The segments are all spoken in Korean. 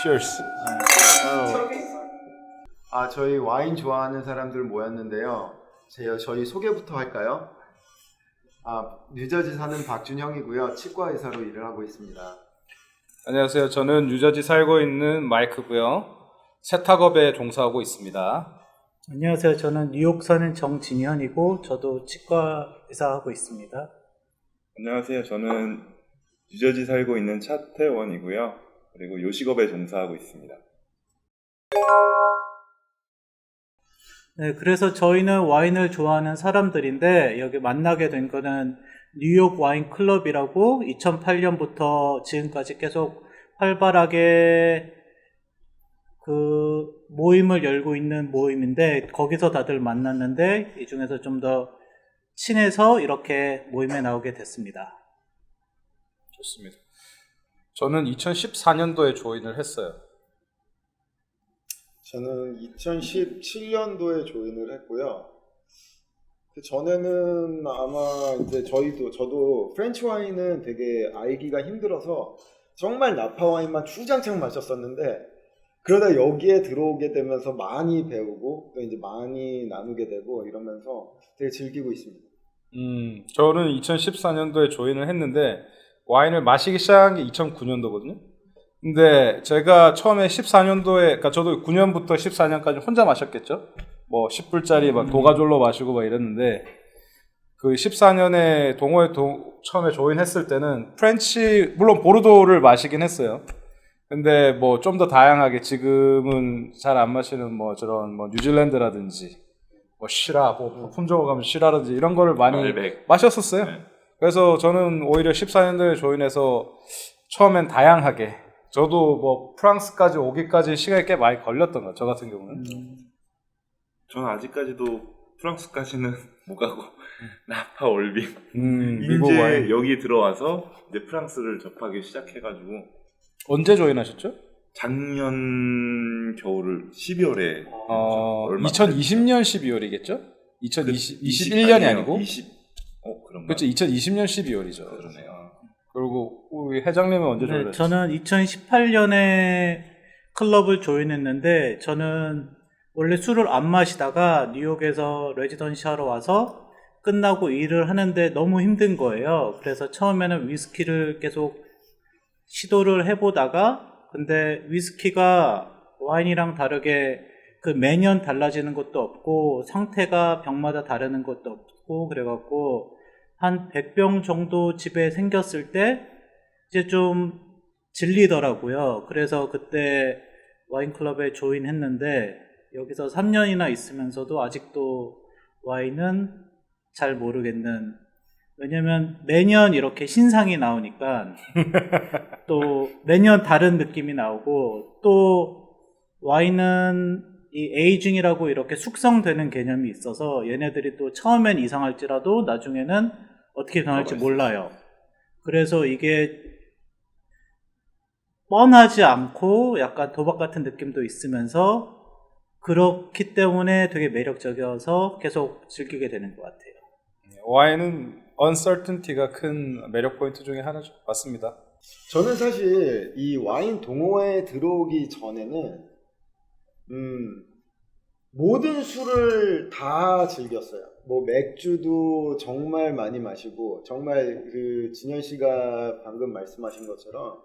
Cheers. 저희 와인 좋아하는 사람들 모였는데요. 저희 소개부터 할까요? 뉴저지 사는 박준형이고요. 치과 의사로 일을 하고 있습니다. 안녕하세요. 저는 뉴저지 살고 있는 마이크고요. 세탁업에 종사하고 있습니다. 안녕하세요. 저는 뉴욕 사는 정진현이고 저도 치과 의사하고 있습니다. 안녕하세요. 저는 뉴저지 살고 있는 차태원이고요. 그리고 요식업에 종사하고 있습니다. 네, 그래서 저희는 와인을 좋아하는 사람들인데 여기 만나게 된 거는 뉴욕 와인 클럽이라고 2008년부터 지금까지 계속 활발하게 그 모임을 열고 있는 모임인데 거기서 다들 만났는데 이 중에서 좀 더 친해서 이렇게 모임에 나오게 됐습니다. 좋습니다. 저는 2014년도에 조인을 했어요. 저는 2017년도에 조인을 했고요. 그 전에는 아마 이제 저도 프렌치 와인은 되게 알기가 힘들어서 정말 나파 와인만 주장창 마셨었는데 그러다 여기에 들어오게 되면서 많이 배우고 또 이제 많이 나누게 되고 이러면서 되게 즐기고 있습니다. 저는 2014년도에 조인을 했는데 와인을 마시기 시작한 게 2009년도거든요. 근데 제가 처음에 14년도에, 그러니까 저도 9년부터 14년까지 혼자 마셨겠죠. 뭐 10불짜리 막 도가졸로 마시고 막 이랬는데 그 14년에 동호회 처음에 조인했을 때는 프렌치, 물론 보르도를 마시긴 했어요. 근데 뭐 좀 더 다양하게 지금은 잘 안 마시는 뭐 저런 뭐 뉴질랜드라든지 뭐 시라, 뭐 품종을 가면 시라든지 이런 거를 많이 마셨었어요. 네. 그래서 저는 오히려 14년도에 조인해서 처음엔 다양하게 저도 뭐 프랑스까지 오기까지 시간이 꽤 많이 걸렸던 것, 저 같은 경우는. 저는 아직까지도 프랑스까지는 못 가고 나파 올빈 미국 이제 와인. 여기 들어와서 이제 프랑스를 접하기 시작해가지고. 언제 조인하셨죠? 작년 겨울을 12월에 2020년 12월이겠죠? 2021년이 아니고? 그런가? 그렇죠. 2020년 12월이죠. 그러네요. 그리고 우리 회장님은 언제 조인하셨어요? 저는 2018년에 클럽을 조인했는데 저는 원래 술을 안 마시다가 뉴욕에서 레지던시하러 와서 끝나고 일을 하는데 너무 힘든 거예요. 그래서 처음에는 위스키를 계속 시도를 해보다가 근데 위스키가 와인이랑 다르게 그 매년 달라지는 것도 없고 상태가 병마다 다르는 것도 없고 그래갖고 한 100병 정도 집에 생겼을 때 이제 좀 질리더라고요. 그래서 그때 와인클럽에 조인했는데 여기서 3년이나 있으면서도 아직도 와인은 잘 모르겠는, 왜냐면 매년 이렇게 신상이 나오니까 또 매년 다른 느낌이 나오고 또 와인은 이 에이징이라고 이렇게 숙성되는 개념이 있어서 얘네들이 또 처음엔 이상할지라도 나중에는 어떻게 변할지 몰라요. 그래서 이게 뻔하지 않고 약간 도박 같은 느낌도 있으면서 그렇기 때문에 되게 매력적이어서 계속 즐기게 되는 것 같아요. 와인은 uncertainty가 큰 매력 포인트 중에 하나죠. 맞습니다. 저는 사실 이 와인 동호회에 들어오기 전에는 모든 술을 다 즐겼어요. 뭐 맥주도 정말 많이 마시고 정말 그 진현 씨가 방금 말씀하신 것처럼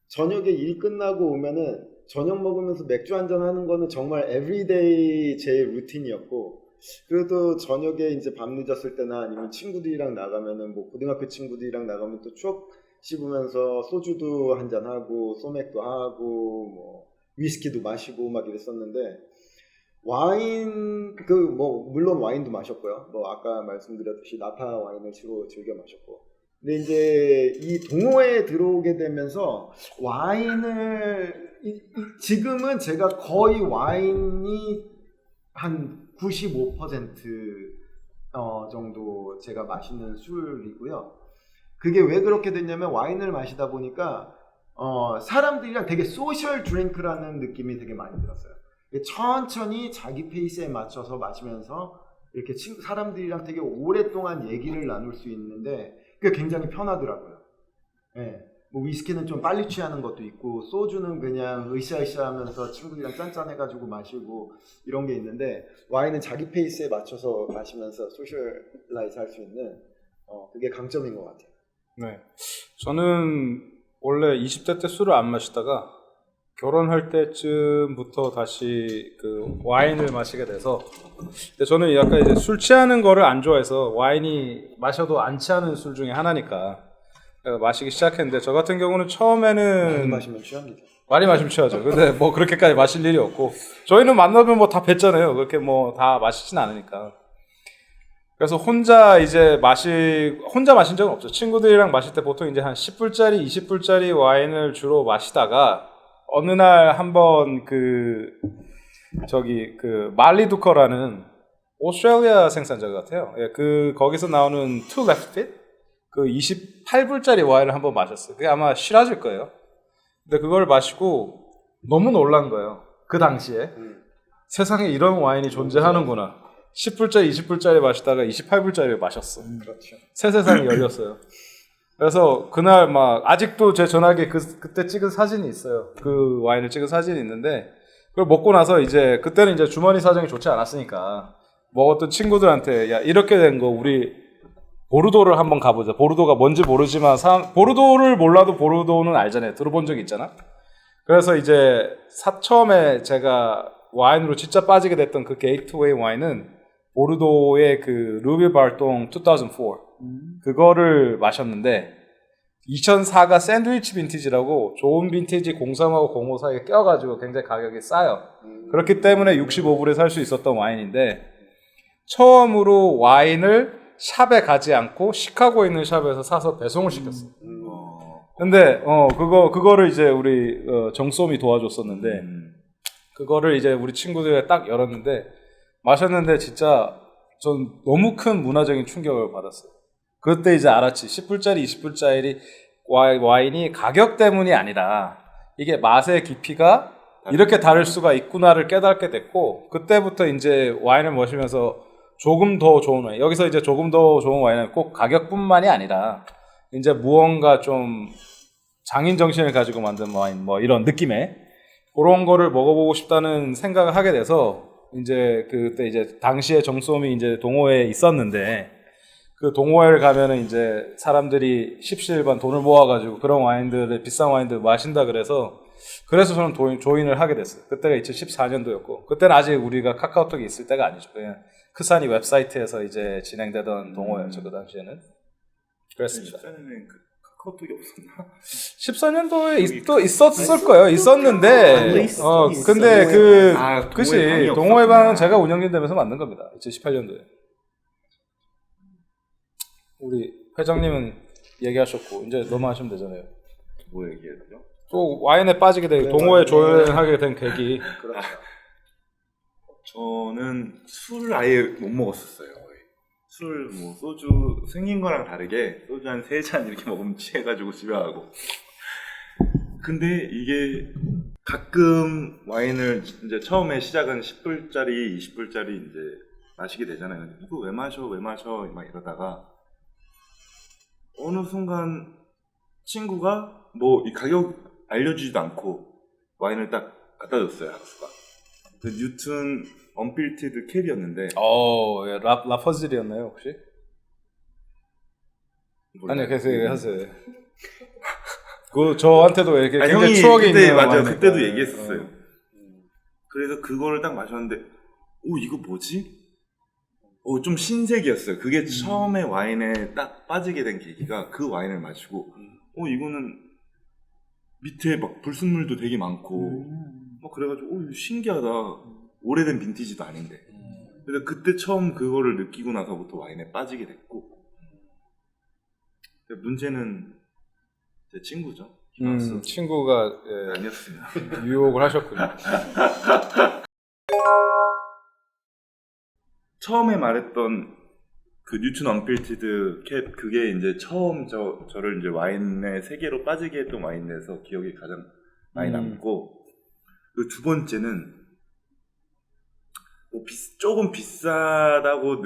저녁에 일 끝나고 오면은 저녁 먹으면서 맥주 한잔 하는 거는 정말 에브리데이 제 루틴이었고, 그래도 저녁에 이제 밤 늦었을 때나 아니면 친구들이랑 나가면은 뭐 고등학교 친구들이랑 나가면 또 추억 씹으면서 소주도 한잔 하고 소맥도 하고 뭐 위스키도 마시고 막 이랬었는데 와인 뭐 물론 와인도 마셨고요. 뭐 아까 말씀드렸듯이 나파 와인을 주로 즐겨 마셨고, 근데 이제 이 동호회에 들어오게 되면서 와인을 지금은 제가 거의 와인이 한 95% 정도 제가 마시는 술이고요. 그게 왜 그렇게 됐냐면 와인을 마시다 보니까 사람들이랑 되게 소셜 드링크라는 느낌이 되게 많이 들었어요. 천천히 자기 페이스에 맞춰서 마시면서 이렇게 사람들이랑 되게 오랫동안 얘기를 나눌 수 있는데 그게 굉장히 편하더라고요. 예. 뭐 위스키는 좀 빨리 취하는 것도 있고 소주는 그냥 으쌰으쌰하면서 친구들이랑 짠짠해가지고 마시고 이런 게 있는데 와인은 자기 페이스에 맞춰서 마시면서 소셜라이즈 할 수 있는 그게 강점인 것 같아요. 네. 저는 원래 20대 때 술을 안 마시다가 결혼할 때쯤부터 다시 그 와인을 마시게 돼서 근데 저는 약간 이제 술 취하는 거를 안 좋아해서 와인이 마셔도 안 취하는 술 중에 하나니까 마시기 시작했는데 저 같은 경우는 처음에는 많이 마시면 취합니다. 많이 마시면 취하죠. 근데 뭐 그렇게까지 마실 일이 없고 저희는 만나면 뭐 다 뵀잖아요. 그렇게 뭐 다 마시진 않으니까. 그래서 혼자 마신 적은 없죠. 친구들이랑 마실 때 보통 이제 한 10불짜리, 20불짜리 와인을 주로 마시다가 어느 날 한번 말리두커라는 오스트레일리아 생산자 같아요. 예, 거기서 나오는 Two Left Feet 그 28불짜리 와인을 한번 마셨어요. 그게 아마 시라즈일 거예요. 근데 그걸 마시고 너무 놀란 거예요. 그 당시에 세상에 이런 와인이 존재하는구나. 10불짜리, 20불짜리 마시다가 28불짜리를 마셨어. 그렇죠. 새 세상이 열렸어요. 그래서 그날 막 아직도 제 전화기에 그때 찍은 사진이 있어요. 그 와인을 찍은 사진이 있는데 그걸 먹고 나서 이제 그때는 이제 주머니 사정이 좋지 않았으니까 먹었던 친구들한테 야 이렇게 된 거 우리 보르도를 한번 가보자. 보르도가 뭔지 모르지만 보르도를 몰라도 보르도는 알잖아요. 들어본 적 있잖아. 그래서 이제 처음에 제가 와인으로 진짜 빠지게 됐던 그 게이트웨이 와인은 보르도의 그 루비 발동 2004 그거를 마셨는데 2004가 샌드위치 빈티지라고 좋은 빈티지 03하고 05 사이에 껴가지고 굉장히 가격이 싸요. 그렇기 때문에 65불에 살 수 있었던 와인인데 처음으로 와인을 샵에 가지 않고 시카고에 있는 샵에서 사서 배송을 시켰어. 근데 그거를 이제 우리 정솜이 도와줬었는데 그거를 이제 우리 친구들이 딱 열었는데 마셨는데 진짜 전 너무 큰 문화적인 충격을 받았어요. 그때 이제 알았지. 10불짜리, 20불짜리 와인이 가격 때문이 아니라 이게 맛의 깊이가 이렇게 다를 수가 있구나를 깨닫게 됐고 그때부터 이제 와인을 마시면서 조금 더 좋은 와인. 여기서 이제 조금 더 좋은 와인은 꼭 가격뿐만이 아니라 이제 무언가 좀 장인 정신을 가지고 만든 와인 뭐 이런 느낌의 그런 거를 먹어보고 싶다는 생각을 하게 돼서 이제 그때 이제 당시에 정솜이 이제 동호회에 있었는데 그 동호회를 가면은 이제 사람들이 십시일반 돈을 모아가지고 그런 와인들을 비싼 와인들 마신다 그래서 저는 조인을 하게 됐어요. 그때가 2014년도였고 그때는 아직 우리가 카카오톡이 있을 때가 아니죠. 그냥 크사니 웹사이트에서 이제 진행되던 동호회였죠. 그 당시에는 그랬습니다. 14년에 카카오톡이 없었나? 14년도에 있었을 거예요. 있었는데 근데 그치 동호회방은 제가 운영진 되면서 만든 겁니다. 2018년도에 우리 회장님은 얘기하셨고 이제 너무 하시면 되잖아요. 뭐 얘기했죠? 또 와인에 빠지게 되고 동호회 조인하게 된 계기. 그렇죠. 저는 술을 아예 못 먹었었어요. 술, 뭐 소주 생긴 거랑 다르게 소주 한 3잔 이렇게 먹으면 취해가지고 집에 가고. 근데 이게 가끔 와인을 이제 처음에 시작은 10불짜리, 20불짜리 이제 마시게 되잖아요. 이거 왜 마셔 막 이러다가 어느 순간 친구가 뭐 이 가격 알려주지도 않고 와인을 딱 갖다 줬어요. 학수가. 그 뉴튼 언필티드 캡이었는데. 예, 라퍼즐이었나요 혹시? 아니 그래서 얘기하세요. 그 저한테도 이렇게 굉장히 형이 추억이 그때 있는 맞아요. 와인이니까. 그때도 얘기했었어요. 그래서 그거를 딱 마셨는데, 오 이거 뭐지? 좀 신세계였어요. 그게 처음에 와인에 딱 빠지게 된 계기가 그 와인을 마시고, 이거는 밑에 막 불순물도 되게 많고, 막 그래가지고, 이거 신기하다. 오래된 빈티지도 아닌데. 그래서 그때 처음 그거를 느끼고 나서부터 와인에 빠지게 됐고, 문제는 제 친구죠. 친구가 아니었습니다. 유혹을 하셨군요. 처음에 말했던 그 뉴튼 언필티드 캡 그게 이제 처음 저를 이제 와인의 세계로 빠지게 했던 와인에서 기억이 가장 많이 남고 그 두 번째는 뭐 조금 비싸다고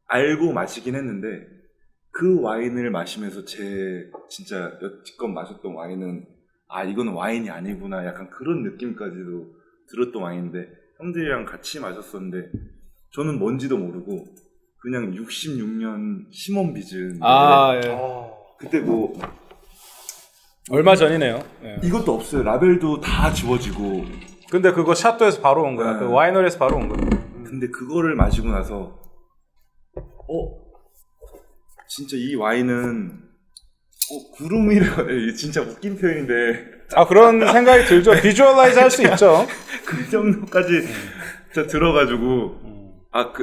알고 마시긴 했는데 그 와인을 마시면서 제 진짜 여지껏 마셨던 와인은 아 이거는 와인이 아니구나 약간 그런 느낌까지도 들었던 와인인데 형들이랑 같이 마셨었는데 저는 뭔지도 모르고 그냥 66년 시몬 비즌 예. 그때 뭐 얼마 전이네요. 예. 이것도 없어요. 라벨도 다 지워지고 근데 그거 샤또에서 바로 온 거야. 네. 그 와이너리에서 바로 온 거야. 근데 그거를 마시고 나서 진짜 이 와인은 구름 위를 이게 진짜 웃긴 표현인데 아 그런 생각이 들죠. 비주얼라이즈 할 수 있죠. 그 정도까지 진짜 들어가지고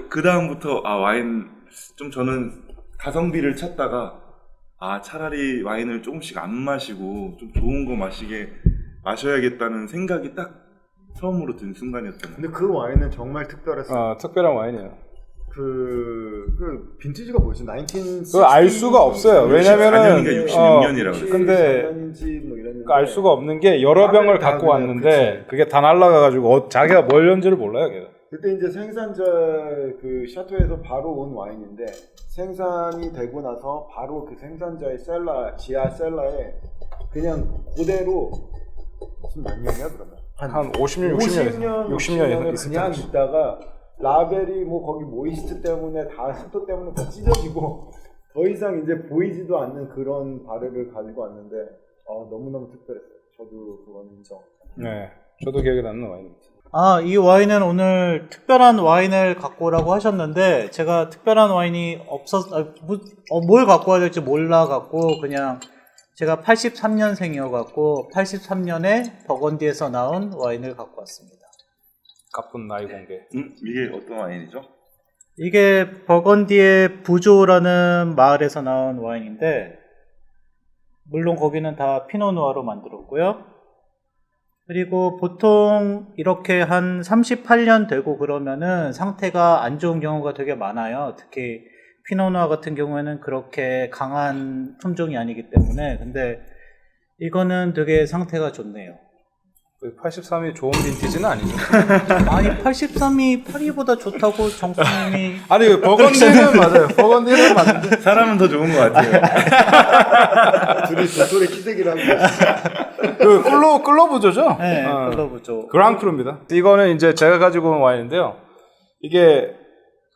그 다음부터 와인 좀 저는 가성비를 찾다가 차라리 와인을 조금씩 안 마시고 좀 좋은 거 마셔야겠다는 생각이 딱 처음으로 든 순간이었던 거예요. 근데 그 와인은 정말 특별했어요. 특별한 와인이에요. 그 빈티지가 뭐지? 1960. 그거 알 수가 없어요. 왜냐면은 64년인가 66년이라고 근데 뭐 이랬는데 알 수가 없는 게 여러 병을 다 갖고 그냥 왔는데 그치. 그게 다 날라가가지고 자기가 뭘 연지를 몰라요. 걔가. 그때 이제 생산자 그 샤토에서 바로 온 와인인데 생산이 되고 나서 바로 그 생산자의 지하 셀러에 그냥 그대로 무슨 몇 년이야 그러면? 한 50년, 60년, 60년이 그냥 있다가 라벨이 뭐 거기 모이스트 때문에 다 습도 때문에 다 찢어지고 더 이상 이제 보이지도 않는 그런 바르를 가지고 왔는데 너무너무 특별했어요. 저도 그건 인정. 네, 저도 기억에 남는 와인입니다. 이 와인은 오늘 특별한 와인을 갖고 오라고 하셨는데 제가 특별한 와인이 뭘 갖고 와야 될지 몰라갖고 그냥 제가 83년생이어갖고 83년에 버건디에서 나온 와인을 갖고 왔습니다. 가쁜 나이 공개. 이게 어떤 와인이죠? 이게 버건디의 부조라는 마을에서 나온 와인인데 물론 거기는 다 피노누아로 만들었고요. 그리고 보통 이렇게 한 38년 되고 그러면은 상태가 안 좋은 경우가 되게 많아요. 특히 피노누아 같은 경우에는 그렇게 강한 품종이 아니기 때문에. 근데 이거는 되게 상태가 좋네요. 83이 좋은 빈티지는 아니죠. 아니 83이 82보다 좋다고 정수님이 아니 버건디는 맞아요. 버건디는 맞는데 사람은 더 좋은 것 같아요. 둘이 도토리 키재기라고. 그 클로브조죠? 네, 클로브조. 그랑크루입니다. 이거는 이제 제가 가지고 온 와인인데요. 이게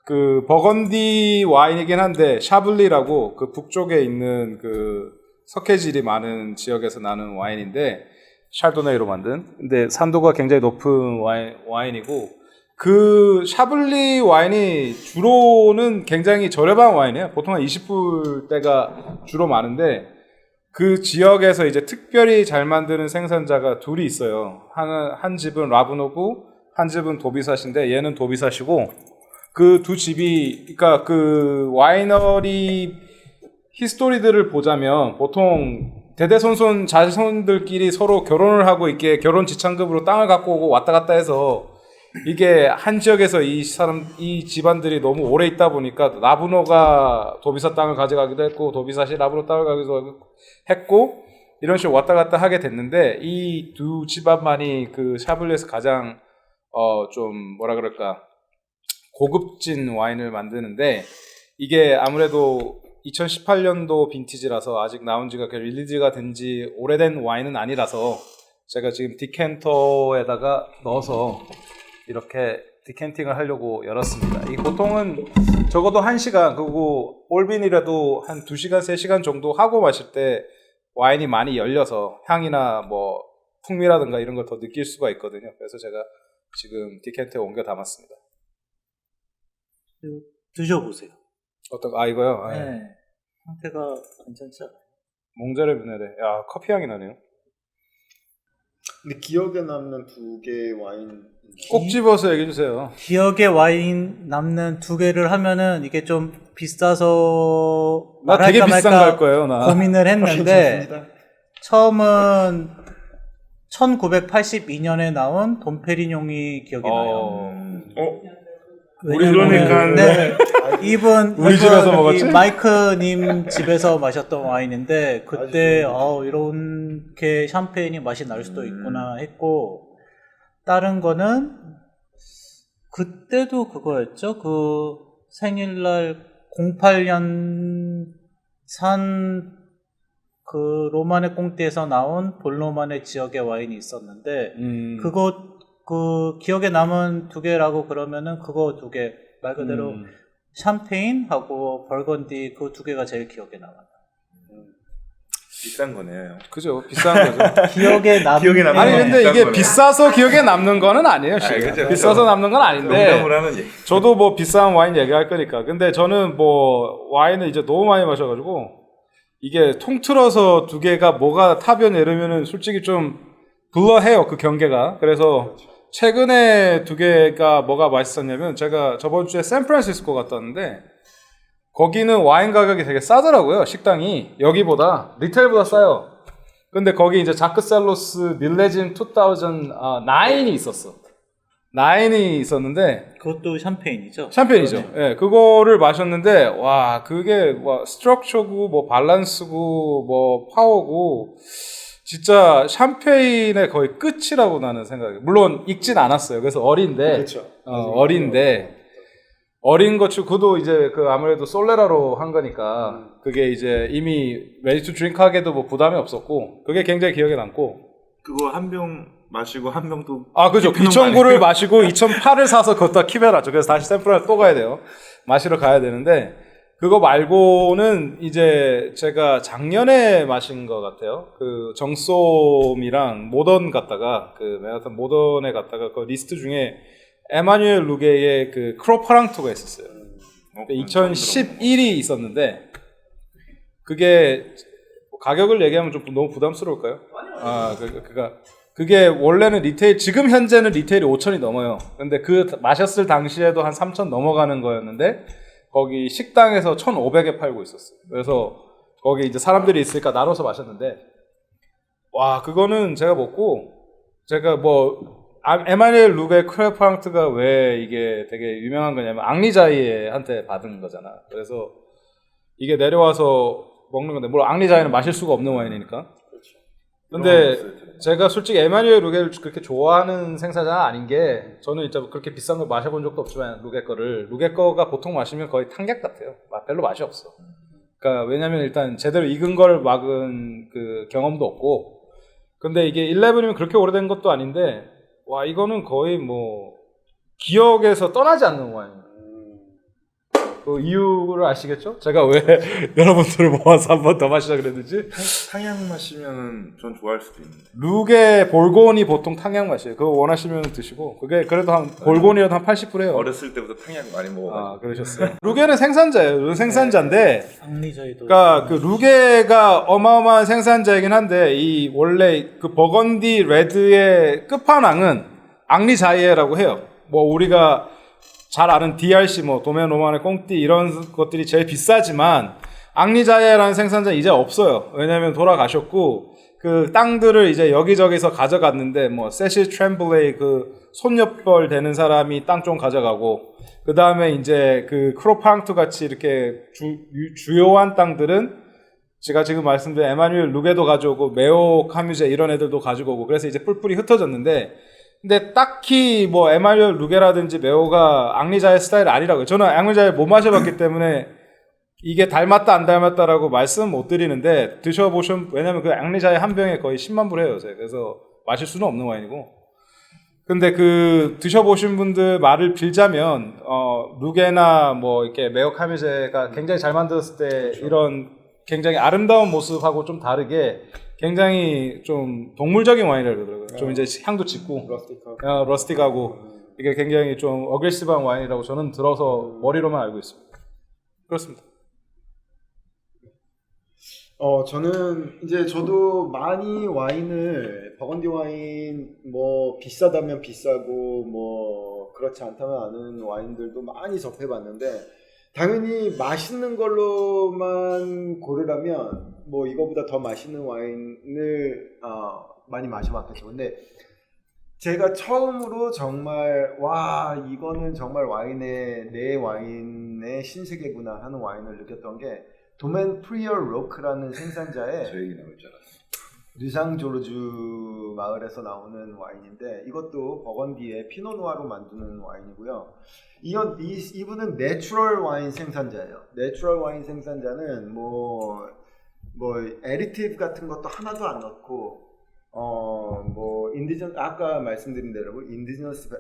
그 버건디 와인이긴 한데 샤블리라고 그 북쪽에 있는 그 석회질이 많은 지역에서 나는 와인인데 샬도네이로 만든. 근데 산도가 굉장히 높은 와인이고 그 샤블리 와인이 주로는 굉장히 저렴한 와인이에요. 보통 한 20불대가 주로 많은데 그 지역에서 이제 특별히 잘 만드는 생산자가 둘이 있어요. 한 집은 라브노브, 한 집은 도비사시인데 얘는 도비사시고 그 두 집이 그러니까 그 와이너리 히스토리들을 보자면 보통 대대손손 자손들끼리 서로 결혼을 하고 이렇게 결혼 지참금으로 땅을 갖고 오고 왔다 갔다 해서 이게 한 지역에서 이 집안들이 너무 오래 있다 보니까 라브노가 도비사 땅을 가져가기도 했고 도비사시 라브노 땅을 가져가기도 했고 이런 식으로 왔다 갔다 하게 됐는데 이 두 집안만이 그 샤블리에서 가장 좀 뭐라 그럴까 고급진 와인을 만드는데 이게 아무래도 2018년도 빈티지라서 아직 나온 지가 릴리즈가 된 지 오래된 와인은 아니라서 제가 지금 디캔터에다가 넣어서 이렇게 디캔팅을 하려고 열었습니다. 이 보통은 적어도 1시간 그리고 올빈이라도 한 2시간 3시간 정도 하고 마실 때 와인이 많이 열려서 향이나 뭐 풍미라든가 이런 걸 더 느낄 수가 있거든요. 그래서 제가 지금 디캔터에 옮겨 담았습니다. 드셔보세요. 이거요? 네. 상태가 괜찮지 않아요? 몽자레 분해래. 야, 커피 향이 나네요. 근데 기억에 남는 두 개의 와인 꼭 집어서 얘기해 주세요. 기억에 와인 남는 두 개를 하면은 이게 좀 비싸서 나 되게 말할까 비싼 거 말까 할 거예요, 나. 고민을 했는데 괜찮습니다. 처음은 1982년에 나온 돈페리뇽이 기억이 나요. 우리 왜냐면은 그러니까 네, 이분 우리 집에서 먹었지? 마이크님 집에서 마셨던 와인인데 그때 이렇게 샴페인이 맛이 날 수도 있구나 했고 다른 거는 그때도 그거였죠. 그 생일날 08년 산 그 로마네 꽁띠에서 나온 볼로마네 지역의 와인이 있었는데 그거 그 기억에 남은 두 개라고 그러면은 그거 두 개 말 그대로 샴페인하고 벌건디 그 두 개가 제일 기억에 남아요. 비싼 거네요. 그죠, 비싼 거죠. 기억에 남는 기억에 남는 아니 근데 비싼 이게 거네. 비싸서 기억에 남는 거는 아니에요. 실은. 그죠, 비싸서 남는 건 아닌데 농담을 하는 얘기. 저도 뭐 비싼 와인 얘기할 거니까. 근데 저는 뭐 와인을 이제 너무 많이 마셔가지고 이게 통틀어서 두 개가 뭐가 탑이냐 이러면은 솔직히 좀 블러해요, 그 경계가. 그래서 최근에 두 개가 뭐가 맛있었냐면 제가 저번 주에 샌프란시스코 갔다 왔는데 거기는 와인 가격이 되게 싸더라고요. 식당이 여기보다 리테일보다 싸요. 근데 거기 이제 자크셀로스 밀레진 2009이 있었어. 9이 있었는데 그것도 샴페인이죠. 샴페인이죠. 예, 그거를 마셨는데 와 그게 뭐 스트럭처고 뭐 밸런스고 뭐 파워고 진짜 샴페인의 거의 끝이라고 나는 생각해요. 물론 익진 않았어요. 그래서 어린데 그렇죠. 어린데 어린 것 치고 그도 이제 그 아무래도 솔레라로 한 거니까 그게 이제 이미 레디 투 드링크 하게도 뭐 부담이 없었고 그게 굉장히 기억에 남고 그거 한 병 마시고 한 병 또. 아 그죠 2009를 마시고 2008을 사서 걷다 킵해놨죠. 그래서 다시 샌프란을 또 가야 돼요. 마시러 가야 되는데 그거 말고는 이제 제가 작년에 마신 것 같아요. 그 정솜이랑 모던 갔다가 그 맨하탄 모던에 갔다가 그 리스트 중에 에마뉴엘 루게의 그 크로파랑토가 있었어요. 2011이 있었는데 그게 가격을 얘기하면 좀 너무 부담스러울까요? 아, 그게 원래는 리테일 지금 현재는 리테일이 5,000이 넘어요. 근데 그 마셨을 당시에도 한 3,000 넘어가는 거였는데 거기 식당에서 1,500에 팔고 있었어요. 그래서 거기 이제 사람들이 있으니까 나눠서 마셨는데 와 그거는 제가 먹고 제가 뭐 에마뉴엘 루게 크레파랑트가 왜 이게 되게 유명한 거냐면 앙리자이에한테 받은 거잖아. 그래서 이게 내려와서 먹는 건데 물론 앙리자이는 마실 수가 없는 와인이니까. 근데 제가 솔직히 에마뉴엘 루게를 그렇게 좋아하는 생산자는 아닌 게 저는 진짜 그렇게 비싼 걸 마셔본 적도 없지만 루게 거가 보통 마시면 거의 탕약 같아요. 별로 맛이 없어. 그러니까 왜냐면 일단 제대로 익은 걸 막은 그 경험도 없고 근데 이게 11이면 그렇게 오래된 것도 아닌데 와 이거는 거의 뭐 기억에서 떠나지 않는 와인. 그 이유를 아시겠죠? 제가 왜 여러분들을 모아서 한 번 더 마시자 그랬는지. 탕약 마시면은 전 좋아할 수도 있는데. 루게 볼고니 보통 탕약 맛이에요. 그거 원하시면 드시고 그게 그래도 한 볼고니라도 한 80%예요. 어렸을 때부터 탕약 많이 먹어가지고. 아 그러셨어요. 루게는 생산자예요. 생산자인데. 앙리자이도. 그러니까 그 루게가 어마어마한 생산자이긴 한데 이 원래 그 버건디 레드의 끝판왕은 앙리자이에라고 해요. 뭐 우리가 잘 아는 DRC 뭐 도메 로마네 꽁띠 이런 것들이 제일 비싸지만 앙리자이에라는 생산자 이제 없어요. 왜냐면 돌아가셨고 그 땅들을 이제 여기저기서 가져갔는데 뭐 세실 트램블레이 그 손녀뻘 되는 사람이 땅 좀 가져가고 그 다음에 이제 그 크로팡트 같이 이렇게 주요한 땅들은 제가 지금 말씀드린 에마뉴엘 루게도 가져오고 메오 카뮤제 이런 애들도 가지고 오고 그래서 이제 뿔뿔이 흩어졌는데 근데 딱히 뭐 에마뉴엘 루게라든지 메오가 앙리자의 스타일이 아니라고요. 저는 앙리자를 못 마셔봤기 때문에 이게 닮았다 안 닮았다라고 말씀 못 드리는데 드셔보시면 왜냐면 그 앙리자의 한 병에 거의 10만 불 해요. 그래서 마실 수는 없는 와인이고 근데 그 드셔보신 분들 말을 빌자면 루게나 뭐 이렇게 메오 카뮤제가 굉장히 잘 만들었을 때 그렇죠. 이런 굉장히 아름다운 모습하고 좀 다르게 굉장히 좀 동물적인 와인이라고 그러더라고요. 좀 이제 향도 짙고 러스틱하고 이게 굉장히 좀 어그레시브한 와인이라고 저는 들어서 머리로만 알고 있습니다. 그렇습니다. 저는 이제 저도 많이 와인을 버건디 와인 뭐 비싸다면 비싸고 뭐 그렇지 않다면 아는 와인들도 많이 접해봤는데 당연히 맛있는 걸로만 고르라면 뭐 이거보다 더 맛있는 와인을 많이 마셔봤겠죠. 근데 제가 처음으로 정말 와 이거는 정말 내 와인의 신세계구나 하는 와인을 느꼈던 게 도멘 프리어 로크라는 생산자의 저 얘기 나올 줄 알았어. 르상 조르주 마을에서 나오는 와인인데 이것도 버건디의 피노누아로 만드는 와인이고요. 이분은 내추럴 와인 생산자예요. 내추럴 와인 생산자는 뭐 에디티브 같은 것도 하나도 안 넣고 아까 말씀드린 대로 인디지너스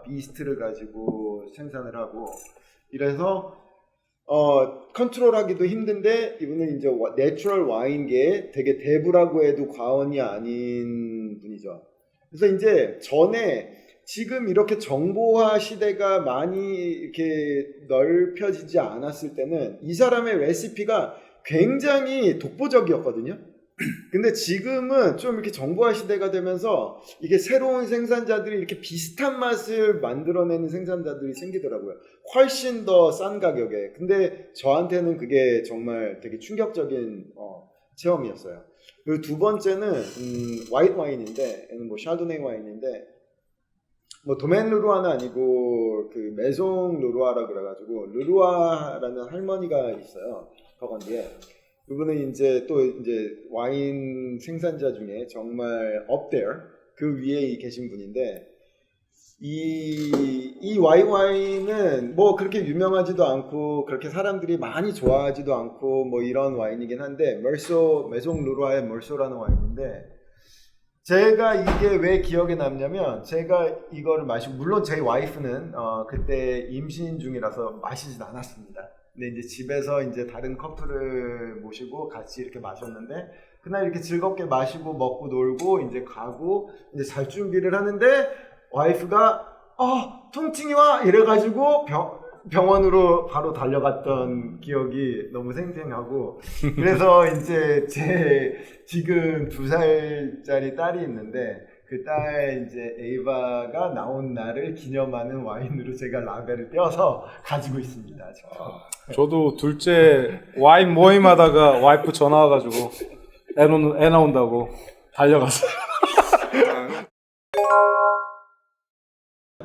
비스트를 가지고 생산을 하고 이래서 컨트롤하기도 힘든데 이분은 이제 내추럴 와인계에 되게 대부라고 해도 과언이 아닌 분이죠. 그래서 이제 전에 지금 이렇게 정보화 시대가 많이 이렇게 넓혀지지 않았을 때는 이 사람의 레시피가 굉장히 독보적이었거든요. 근데 지금은 좀 이렇게 정보화 시대가 되면서 이게 새로운 생산자들이 이렇게 비슷한 맛을 만들어내는 생산자들이 생기더라고요. 훨씬 더 싼 가격에. 근데 저한테는 그게 정말 되게 충격적인 체험이었어요. 그리고 두 번째는 화이트 와인인데, 뭐 샤르도네 와인인데, 뭐 도멘 르루아는 아니고 그 메송 르루아라 그래가지고 르루아라는 할머니가 있어요. 버건디에. 그분은 이제 또 이제 와인 생산자 중에 정말 up there 그 위에 계신 분인데 이 와인은 뭐 그렇게 유명하지도 않고 그렇게 사람들이 많이 좋아하지도 않고 뭐 이런 와인이긴 한데 메송 르루아의 멀소라는 와인인데 제가 이게 왜 기억에 남냐면 제가 이거를 마시고 물론 제 와이프는 그때 임신 중이라서 마시진 않았습니다. 근데 이제 집에서 이제 다른 커플을 모시고 같이 이렇게 마셨는데 그날 이렇게 즐겁게 마시고 먹고 놀고 이제 가고 이제 잘 준비를 하는데 와이프가 통증이 와 이래가지고 병원으로 바로 달려갔던 기억이 너무 생생하고 그래서 이제 제 지금 2살짜리 딸이 있는데 그 딸 이제 에이바가 나온 날을 기념하는 와인으로 제가 라벨을 떼어서 가지고 있습니다. 저도 둘째 와인 모임하다가 와이프 전화 와가지고 애 나온다고 달려갔어요.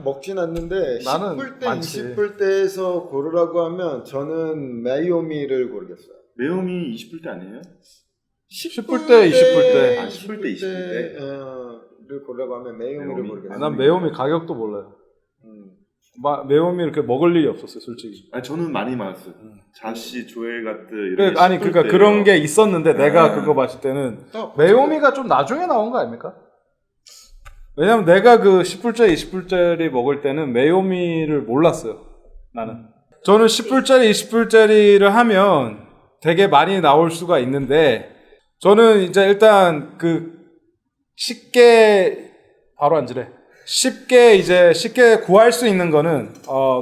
먹진 않는데 나는 10불 대 많지. 20불 대에서 고르라고 하면 저는 메이오미를 고르겠어요. 매움이 20불 대 아니에요? 10불 대 20불 대. 10불 대 20불 대. 를 고르라고 하면 메이오미를 메이오미? 고르겠어요. 난 매움이 가격도 몰라요. 매움이 이렇게 먹을 일이 없었어요, 솔직히. 아니 저는 많이 많았어요. 자시, 조엘 같은 그래, 이런 아니 그러니까 그런 게 있었는데 내가 아. 그거 봤을 때는 매움이가 좀 나중에 나온 거 아닙니까? 왜냐면 내가 그 10불짜리 20불짜리 먹을 때는 매움이를 몰랐어요. 나는. 저는 10불짜리 20불짜리를 하면 되게 많이 나올 수가 있는데 저는 이제 일단 그 쉽게 바로 앉으래. 쉽게 구할 수 있는 거는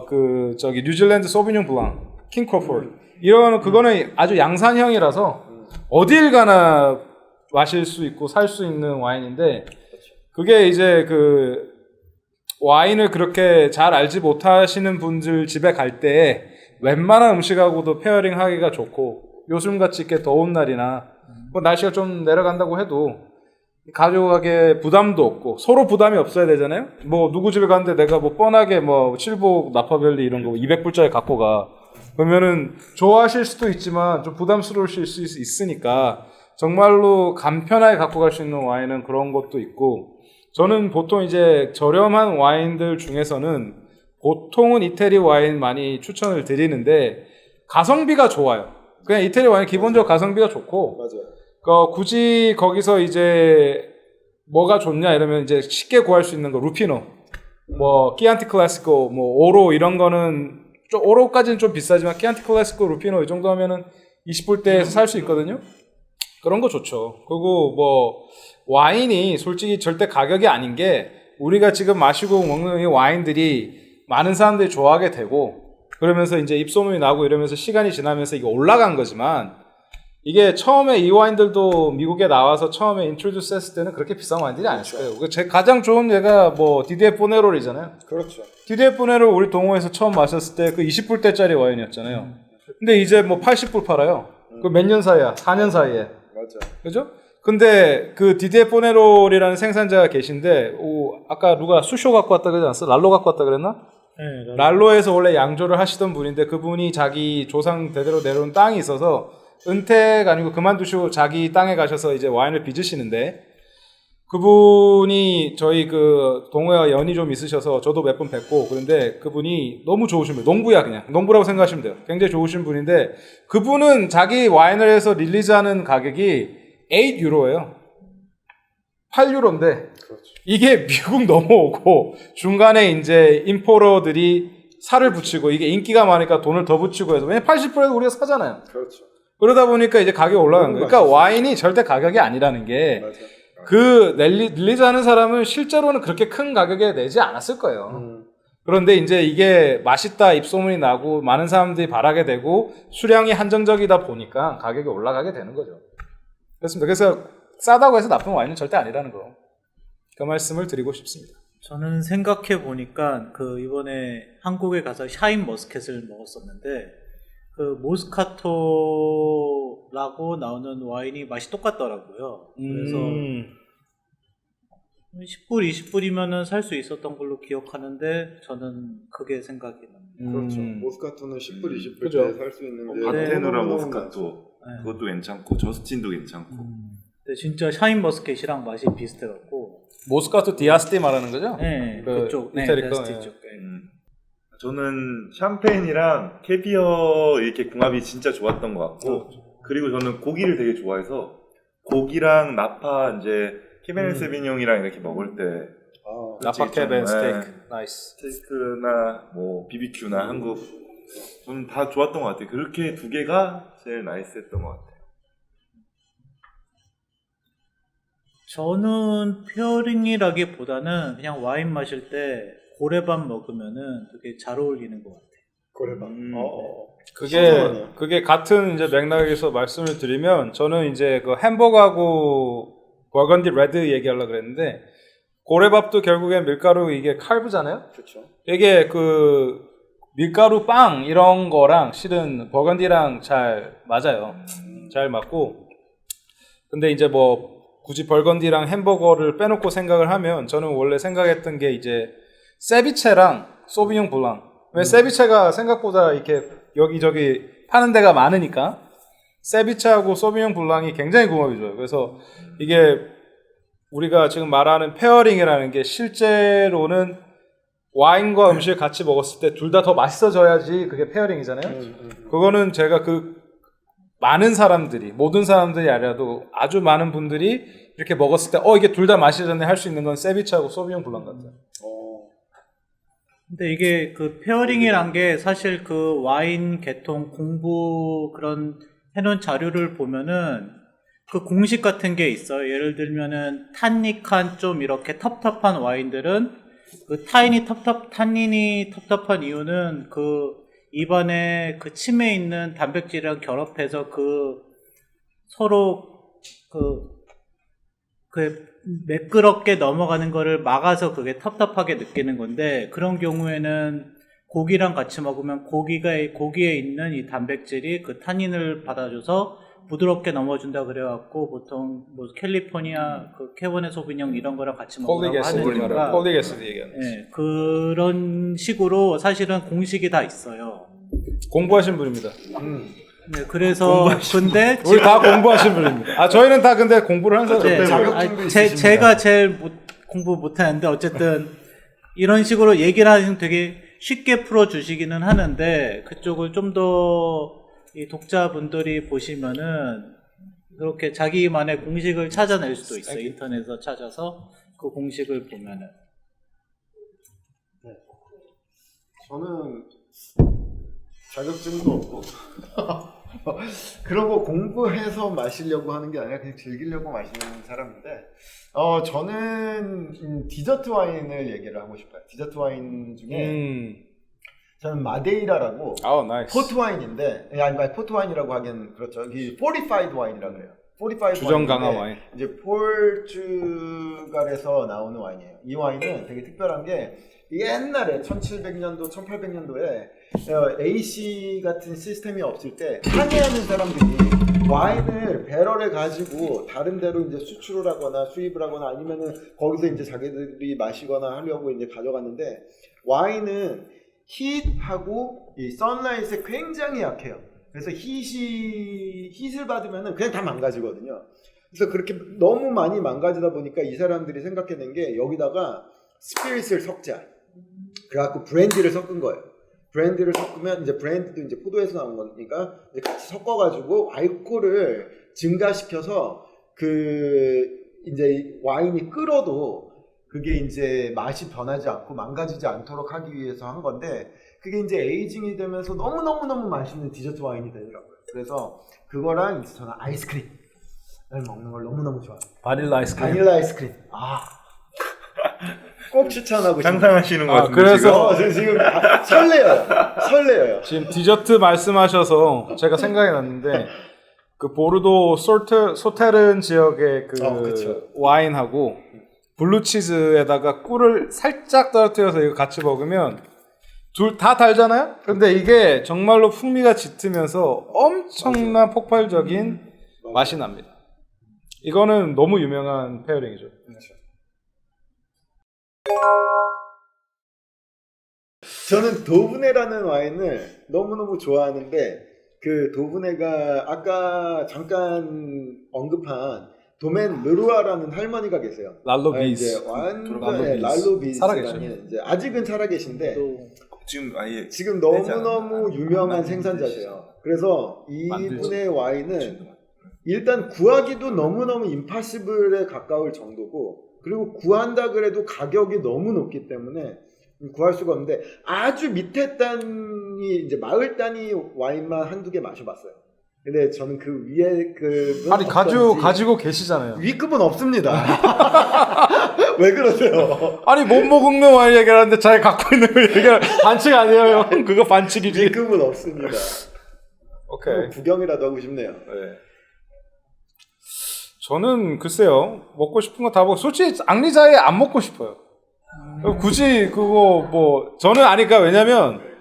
그 저기 뉴질랜드 소비뇽 블랑, 킹 크로포드 이런 그거는 아주 양산형이라서 어딜 가나 마실 수 있고 살 수 있는 와인인데 그게 이제 그 와인을 그렇게 잘 알지 못하시는 분들 집에 갈 때 웬만한 음식하고도 페어링 하기가 좋고 요즘같이 이렇게 더운 날이나 뭐 날씨가 좀 내려간다고 해도 가져가기에 부담도 없고 서로 부담이 없어야 되잖아요. 뭐 누구 집에 갔는데 내가 뭐 뻔하게 뭐 칠복 나파밸리 이런 거 200불짜리 갖고 가 그러면은 좋아하실 수도 있지만 좀 부담스러우실 수 있으니까 정말로 간편하게 갖고 갈 수 있는 와인은 그런 것도 있고 저는 보통 이제 저렴한 와인들 중에서는 보통은 이태리 와인 많이 추천을 드리는데 가성비가 좋아요. 그냥 이태리 와인 기본적으로 가성비가 좋고 맞아요. 굳이 거기서 이제 뭐가 좋냐 이러면 이제 쉽게 구할 수 있는 거 루피노, 뭐 키안티 클래시코, 뭐 오로 이런 거는 좀 오로까지는 좀 비싸지만 키안티 클래시코, 루피노 이 정도 하면은 20불대에서 살 수 있거든요. 그런 거 좋죠. 그리고 뭐 와인이 솔직히 절대 가격이 아닌 게 우리가 지금 마시고 먹는 이 와인들이 많은 사람들이 좋아하게 되고 그러면서 이제 입소문이 나고 이러면서 시간이 지나면서 이게 올라간 거지만 이게 처음에 이 와인들도 미국에 나와서 처음에 인트로듀스 했을 때는 그렇게 비싼 와인들이 아니었을 거예요. 제 가장 좋은 예가 뭐 디디에 포네롤이잖아요. 그렇죠. 디디에 포네롤 우리 동호회에서 처음 마셨을 때 그 20불대짜리 와인이었잖아요. 근데 이제 뭐 80불 팔아요. 그 몇 년 사이야? 4년 사이에. 맞아. 그죠? 근데 그 디디에 포네롤이라는 생산자가 계신데 아까 누가 수쇼 갖고 왔다 그러지 않았어? 랄로 갖고 왔다 그랬나? 네, 랄로에서 원래 양조를 하시던 분인데 그분이 자기 조상 대대로 내려온 땅이 있어서 은퇴가 아니고 그만두시고 자기 땅에 가셔서 이제 와인을 빚으시는데 그분이 저희 그 동호회와 연이 좀 있으셔서 저도 몇 번 뵙고 그런데 그분이 너무 좋으신 분, 농부야 그냥 농부라고 생각하시면 돼요. 굉장히 좋으신 분인데 그분은 자기 와인을 해서 릴리즈하는 가격이 8유로예요. 8유로인데 그렇죠. 이게 미국 넘어오고 중간에 이제 임포러들이 살을 붙이고 이게 인기가 많으니까 돈을 더 붙이고 해서 왜냐면 80%도 우리가 사잖아요. 그렇죠. 그러다 보니까 이제 가격이 올라간 거예요. 그러니까 맛있어요. 와인이 절대 가격이 아니라는 게 맞아. 그 릴리즈 하는 사람은 실제로는 그렇게 큰 가격에 내지 않았을 거예요. 그런데 이제 이게 맛있다 입소문이 나고 많은 사람들이 바라게 되고 수량이 한정적이다 보니까 가격이 올라가게 되는 거죠. 그렇습니다. 그래서 싸다고 해서 나쁜 와인은 절대 아니라는 거. 그 말씀을 드리고 싶습니다. 저는 생각해 보니까 그 이번에 한국에 가서 샤인 머스켓을 먹었었는데 그 모스카토라고 나오는 와인이 맛이 똑같더라고요. 그래서 10불, 20불이면은 살 수 있었던 걸로 기억하는데 저는 그게 생각이 납니다. 그렇죠. 모스카토는 10불, 20불 그죠. 때 살 수 있는 게 바테누라 너무너무 모스카토 네. 그것도 괜찮고 저스틴도 괜찮고 근데 진짜 샤인 머스켓이랑 맛이 비슷해갖고 모스카토 디아스티 말하는 거죠? 네, 그 그쪽 네, 이태리 거, 데스티 예. 쪽. 네. 저는 샴페인이랑 캐비어 이렇게 궁합이 진짜 좋았던 것 같고 그리고 저는 고기를 되게 좋아해서 고기랑 나파 이제 캐베네 세비뇽이랑 이렇게 먹을 때 아, 나파 캐벤 좀, 스테이크. 나이스. 스테이크나 뭐 BBQ나 한국 좀 다 좋았던 것 같아요. 그렇게 두 개가 제일 나이스했던 것 같아요. 저는 페어링이라기보다는 그냥 와인 마실 때 고래밥 먹으면은 되게 잘 어울리는 것 같아요. 고래밥. 그게 같은 이제 맥락에서 말씀을 드리면 저는 이제 그 햄버거하고 버건디 레드 얘기하려고 그랬는데 고래밥도 결국엔 밀가루 이게 칼브잖아요. 그렇죠. 이게 그 밀가루 빵 이런 거랑 실은 버건디랑 잘 맞아요. 잘 맞고 근데 이제 뭐 굳이 버건디랑 햄버거를 빼놓고 생각을 하면 저는 원래 생각했던 게 이제 세비체랑 소비뇽 블랑. 왜 세비체가 생각보다 이렇게 여기저기 파는 데가 많으니까 세비체하고 소비뇽 블랑이 굉장히 궁합이 좋아요. 그래서 이게 우리가 지금 말하는 페어링이라는 게 실제로는 와인과 음식을 같이 먹었을 때 둘 다 더 맛있어져야지 그게 페어링이잖아요. 그거는 제가 그 많은 사람들이 모든 사람들이 아니라도 아주 많은 분들이 이렇게 먹었을 때 이게 둘 다 맛있어졌네 할 수 있는 건 세비체하고 소비뇽 블랑 같아요. 근데 이게 그 페어링이란 게 사실 그 와인 계통 공부 그런 해놓은 자료를 보면은 그 공식 같은 게 있어요. 예를 들면은 탄닉한 좀 이렇게 텁텁한 와인들은 그 탄닌이 텁텁한 이유는 그 입안에 그 침에 있는 단백질이랑 결합해서 그 서로 그 매끄럽게 넘어가는 거를 막아서 그게 텁텁하게 느끼는 건데 그런 경우에는 고기랑 같이 먹으면 고기에 있는 이 단백질이 그 탄닌을 받아줘서 부드럽게 넘어준다 그래갖고 보통 뭐 캘리포니아 그 캐버네 소비뇽 이런 거랑 같이 먹으라고 하니까 폴릭 애시드 얘기하는 네, 그런 식으로 사실은 공식이 다 있어요. 공부하신 분입니다. 네, 그래서 근데 우리 다 공부하신 분입니다. 저희는 다 근데 공부를 한 사람이에요. 네, 자격증도 있으십니다. 제가 제일 공부 못하는데 어쨌든 이런 식으로 얘기를 하시면 되게 쉽게 풀어주시기는 하는데 그쪽을 좀 더 이 독자분들이 보시면은 그렇게 자기만의 공식을 찾아낼 수도 있어요. 인터넷에서 찾아서 그 공식을 보면은. 저는 자격증도 없고 그런 거 공부해서 마시려고 하는 게 아니라 그냥 즐기려고 마시는 사람인데 저는 디저트 와인을 얘기를 하고 싶어요. 디저트 와인 중에 저는 마데이라라고 나이스. 포트 와인인데 아니 포트 와인이라고 하기엔 그렇죠. 이 포리파이드 와인이라고 해요. 포리파이드 주정 강화 와인인데 와인. 이제 포르투갈에서 나오는 와인이에요. 이 와인은 되게 특별한 게 옛날에 1700년도, 1800년도에 AC 같은 시스템이 없을 때 항해하는 사람들이 와인을 배럴에 가지고 다른 데로 이제 수출을 하거나 수입을 하거나 아니면은 거기서 이제 자기들이 마시거나 하려고 이제 가져갔는데 와인은 힛하고 이 선라이트에 굉장히 약해요. 그래서 hit을 받으면은 그냥 다 망가지거든요. 그래서 그렇게 너무 많이 망가지다 보니까 이 사람들이 생각해낸 게 여기다가 스피릿을 섞자. 그래갖고 브랜디를 섞은 거예요. 브랜디를 섞으면 이제 브랜디도 이제 포도에서 나온 거니까 이제 같이 섞어가지고 알코올을 증가시켜서 그 이제 와인이 끓어도 그게 이제 맛이 변하지 않고 망가지지 않도록 하기 위해서 한 건데 그게 이제 에이징이 되면서 너무너무너무 맛있는 디저트 와인이 되더라고요. 그래서 그거랑 이제 저는 아이스크림을 먹는 걸 너무너무 좋아해요. 바닐라 아이스크림. 바닐라 아이스크림. 꼭 추천하고 싶어요. 상상하시는 것 같은데 그래서 지금 설레요. 지금 디저트 말씀하셔서 제가 생각이 났는데 그 보르도 소테른 지역의 그 그쵸. 와인하고 블루치즈에다가 꿀을 살짝 떨어뜨려서 이거 같이 먹으면 둘 다 달잖아요? 근데 이게 정말로 풍미가 짙으면서 엄청난 폭발적인 맛이 납니다. 이거는 너무 유명한 페어링이죠. 저는 도브네라는 와인을 너무너무 좋아하는데 그 도브네가 아까 잠깐 언급한 도멘 르루아라는 할머니가 계세요. 랄로 이제 비스. 완전 랄로 랄로 비스. 살아계셔. 비스라는 이제 아직은 살아계신데 지금 아예 지금 너무너무 유명한 생산자세요. 그래서 이분의 와인은 일단 구하기도 너무너무 임파시블에 가까울 정도고 그리고 구한다 그래도 가격이 너무 높기 때문에 구할 수가 없는데 아주 밑에 단위 이제 마을 단위 와인만 한두 개 마셔봤어요. 근데 저는 그 위에 그 아니 가지고 계시잖아요. 위급은 없습니다. 왜 그러세요? 아니 못 먹는 와인 얘기하는데 잘 갖고 있는 거 얘기하는 반칙 아니에요, 형? 그거 반칙이지. 위급은 없습니다. 오케이. 구경이라도 하고 싶네요. 네. 저는 글쎄요 먹고 싶은 거 다 먹고 솔직히 앙리자에 안 먹고 싶어요. 굳이 그거 뭐 저는 아니까 왜냐면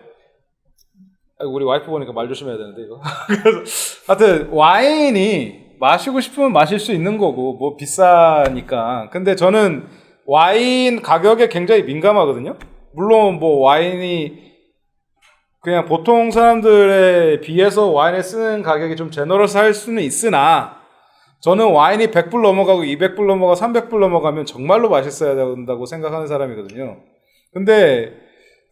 우리 와이프 보니까 말 조심해야 되는데 이거. 그래서 하여튼 와인이 마시고 싶으면 마실 수 있는 거고 뭐 비싸니까. 근데 저는 와인 가격에 굉장히 민감하거든요. 물론 뭐 와인이 그냥 보통 사람들에 비해서 와인을 쓰는 가격이 좀 제너럴스할 수는 있으나 저는 와인이 100불 넘어가고 200불 넘어가 300불 넘어가면 정말로 맛있어야 된다고 생각하는 사람이거든요. 근데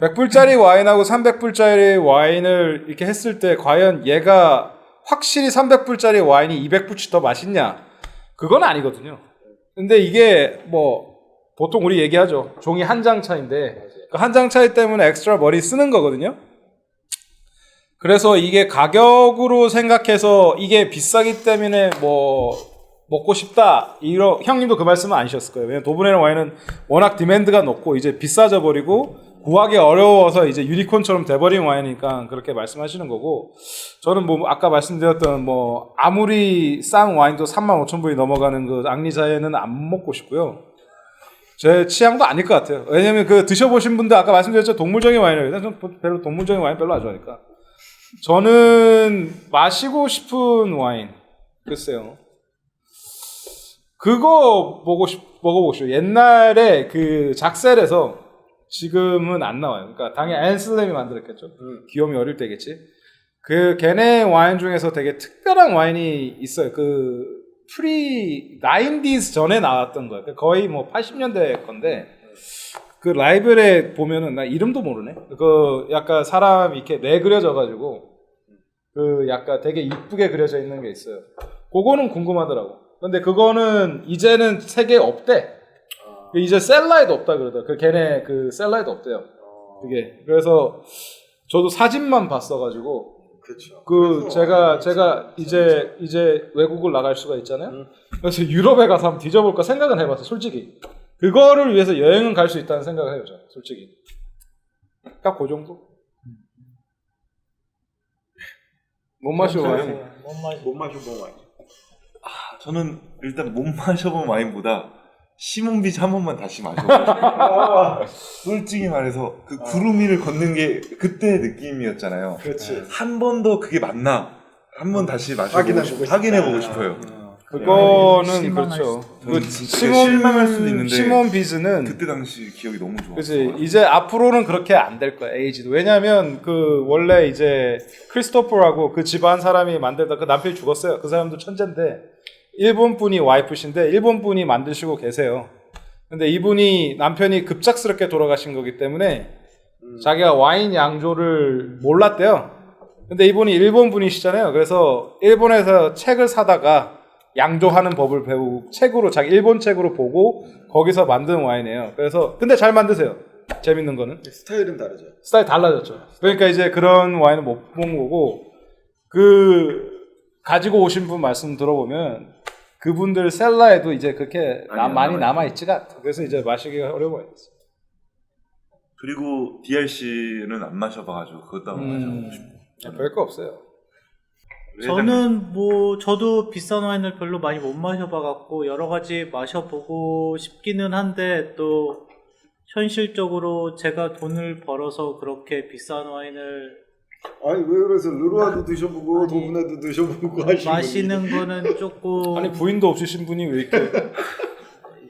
100불짜리 와인하고 300불짜리 와인을 이렇게 했을 때 과연 얘가 확실히 300불짜리 와인이 200불치 더 맛있냐? 그건 아니거든요. 근데 이게 뭐 보통 우리 얘기하죠. 종이 한 장 차인데 그 한 장 차이 때문에 엑스트라 머리 쓰는 거거든요. 그래서 이게 가격으로 생각해서 이게 비싸기 때문에 뭐 먹고 싶다 형님도 그 말씀은 아니셨을 거예요. 왜냐면 도브네르 와인은 워낙 디맨드가 높고 이제 비싸져 버리고 구하기 어려워서 이제 유니콘처럼 돼버린 와인이니까 그렇게 말씀하시는 거고 저는 뭐 아까 말씀드렸던 뭐 아무리 싼 와인도 35,000불이 넘어가는 그 앙리자에는 안 먹고 싶고요. 제 취향도 아닐 것 같아요. 왜냐면 그 드셔보신 분들 아까 말씀드렸죠 동물적인 와인을 저는 별로 동물적인 와인 별로 안 좋아하니까. 저는 마시고 싶은 와인 글쎄요 그거 먹어보고 싶어요. 옛날에 그 작셀에서 지금은 안 나와요. 그러니까 당연히 앤슬렘이 만들었겠죠. 귀요미 어릴 때겠지. 그 걔네 와인 중에서 되게 특별한 와인이 있어요. 그 프리 90s 전에 나왔던 거예요. 거의 뭐 80년대 건데 그 라이브에 보면은 나 이름도 모르네. 그 약간 사람 이렇게 내 그려져가지고 그 약간 되게 이쁘게 그려져 있는 게 있어요. 그거는 궁금하더라고. 근데 그거는 이제는 세계에 없대. 이제 셀라에도 없다 그러더라고. 그 걔네 그 셀라에도 없대요. 그게 그래서 저도 사진만 봤어가지고. 그렇죠. 그 제가 이제 외국을 나갈 수가 있잖아요. 그래서 유럽에 가서 한번 뒤져볼까 생각은 해봤어. 솔직히. 그거를 위해서 여행은 갈 수 있다는 생각을 해요, 저는 솔직히. 딱 그 정도? 못 마시고 와인. 못 마셔본 와인. 저는 일단 못 마셔본 와인보다 시몬비즈 한 번만 다시 마셔보고 싶어요. 솔직히 말해서 그 구름 위를 걷는 게 그때 느낌이었잖아요. 그렇지. 한 번 더 그게 맞나? 한 번 다시 마셔보고 확인해보고 싶다. 확인해보고 싶어요. 그거는 실망할 그렇죠. 수도. 그 진짜 실망할 수도 있는데 시몬 비즈는 그때 당시 기억이 너무 좋았어. 그치. 이제 앞으로는 그렇게 안 될 거야, 에이지도. 왜냐면 그 원래 이제 크리스토퍼라고 그 집안 사람이 만들다 그 남편이 죽었어요. 그 사람도 천재인데 일본 분이 와이프신데 일본 분이 만드시고 계세요. 근데 이분이 남편이 급작스럽게 돌아가신 거기 때문에 자기가 와인 양조를 몰랐대요. 근데 이분이 일본 분이시잖아요. 그래서 일본에서 책을 사다가 양조하는 법을 배우고 책으로 자기 일본 책으로 보고 거기서 만든 와인이에요. 그래서 근데 잘 만드세요. 재밌는 거는 스타일은 다르죠. 스타일 달라졌죠. 그러니까 이제 그런 와인을 못 본 거고 그 가지고 오신 분 말씀 들어보면 그분들 셀러에도 이제 그렇게 많이 남아 있지가 않다. 그래서 이제 마시기가 어려워 보였어요. 그리고 DRC는 안 마셔봐가지고 그것도 한번 마셔보고 싶고. 별거 없어요. 저는 뭐 저도 비싼 와인을 별로 많이 못 마셔봐갖고 여러 가지 마셔보고 싶기는 한데 또 현실적으로 제가 돈을 벌어서 그렇게 비싼 와인을 아니 왜 그래서 르루아도 드셔보고 아니, 도브네도 드셔보고 하시는 마시는 거는 조금 아니 부인도 없으신 분이 왜 이렇게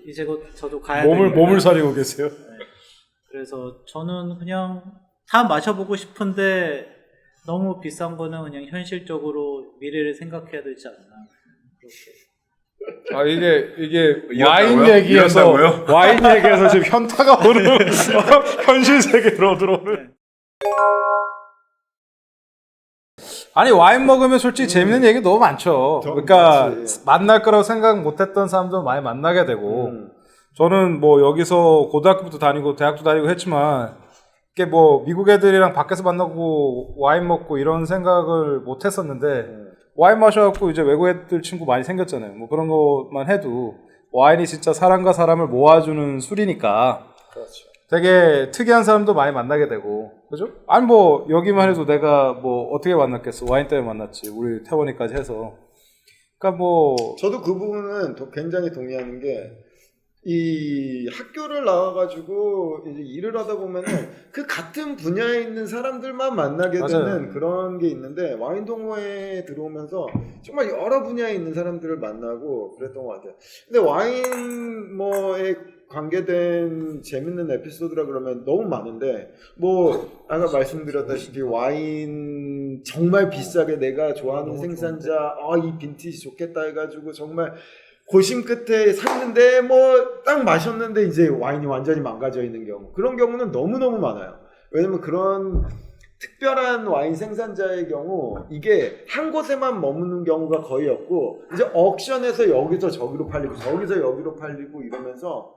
이제 곧 저도 가야 몸을 되니까. 사리고 계세요? 그래서 저는 그냥 다 마셔보고 싶은데 너무 비싼 거는 그냥 현실적으로 미래를 생각해야 되지 않나 그렇게. 아 이게 이렇다고요? 와인 얘기에서 이렇다고요? 와인 얘기에서 지금 현타가 오는 현실 세계로 들어오는. 아니 와인 먹으면 솔직히 재밌는 얘기 너무 많죠. 그러니까 많지. 만날 거라고 생각 못했던 사람도 많이 만나게 되고 음. 저는 뭐 여기서 고등학교부터 다니고 대학도 다니고 했지만 이게 뭐 미국 애들이랑 밖에서 만나고 와인 먹고 이런 생각을 못 했었는데 와인 마셔갖고 이제 외국 애들 친구 많이 생겼잖아요. 뭐 그런 것만 해도 와인이 진짜 사람과 사람을 모아주는 술이니까 그렇죠. 되게 특이한 사람도 많이 만나게 되고 그죠? 아니 뭐 여기만 해도 내가 뭐 어떻게 만났겠어. 와인 때문에 만났지. 우리 태원이까지 해서. 그러니까 뭐 저도 그 부분은 굉장히 동의하는 게 이 학교를 나와가지고 이제 일을 하다 보면은 그 같은 분야에 있는 사람들만 만나게 맞아요. 되는 그런 게 있는데 와인 동호회에 들어오면서 정말 여러 분야에 있는 사람들을 만나고 그랬던 것 같아요. 근데 와인 뭐에 관계된 재밌는 에피소드라 그러면 너무 많은데 뭐 아까 말씀드렸다시피 와인 정말 비싸게 내가 좋아하는 생산자 이 빈티지 좋겠다 해가지고 정말 고심 끝에 샀는데 뭐 딱 마셨는데 이제 와인이 완전히 망가져 있는 경우 그런 경우는 너무너무 많아요. 왜냐면 그런 특별한 와인 생산자의 경우 이게 한 곳에만 머무는 경우가 거의 없고 이제 옥션에서 여기서 저기로 팔리고 저기서 여기로 팔리고 이러면서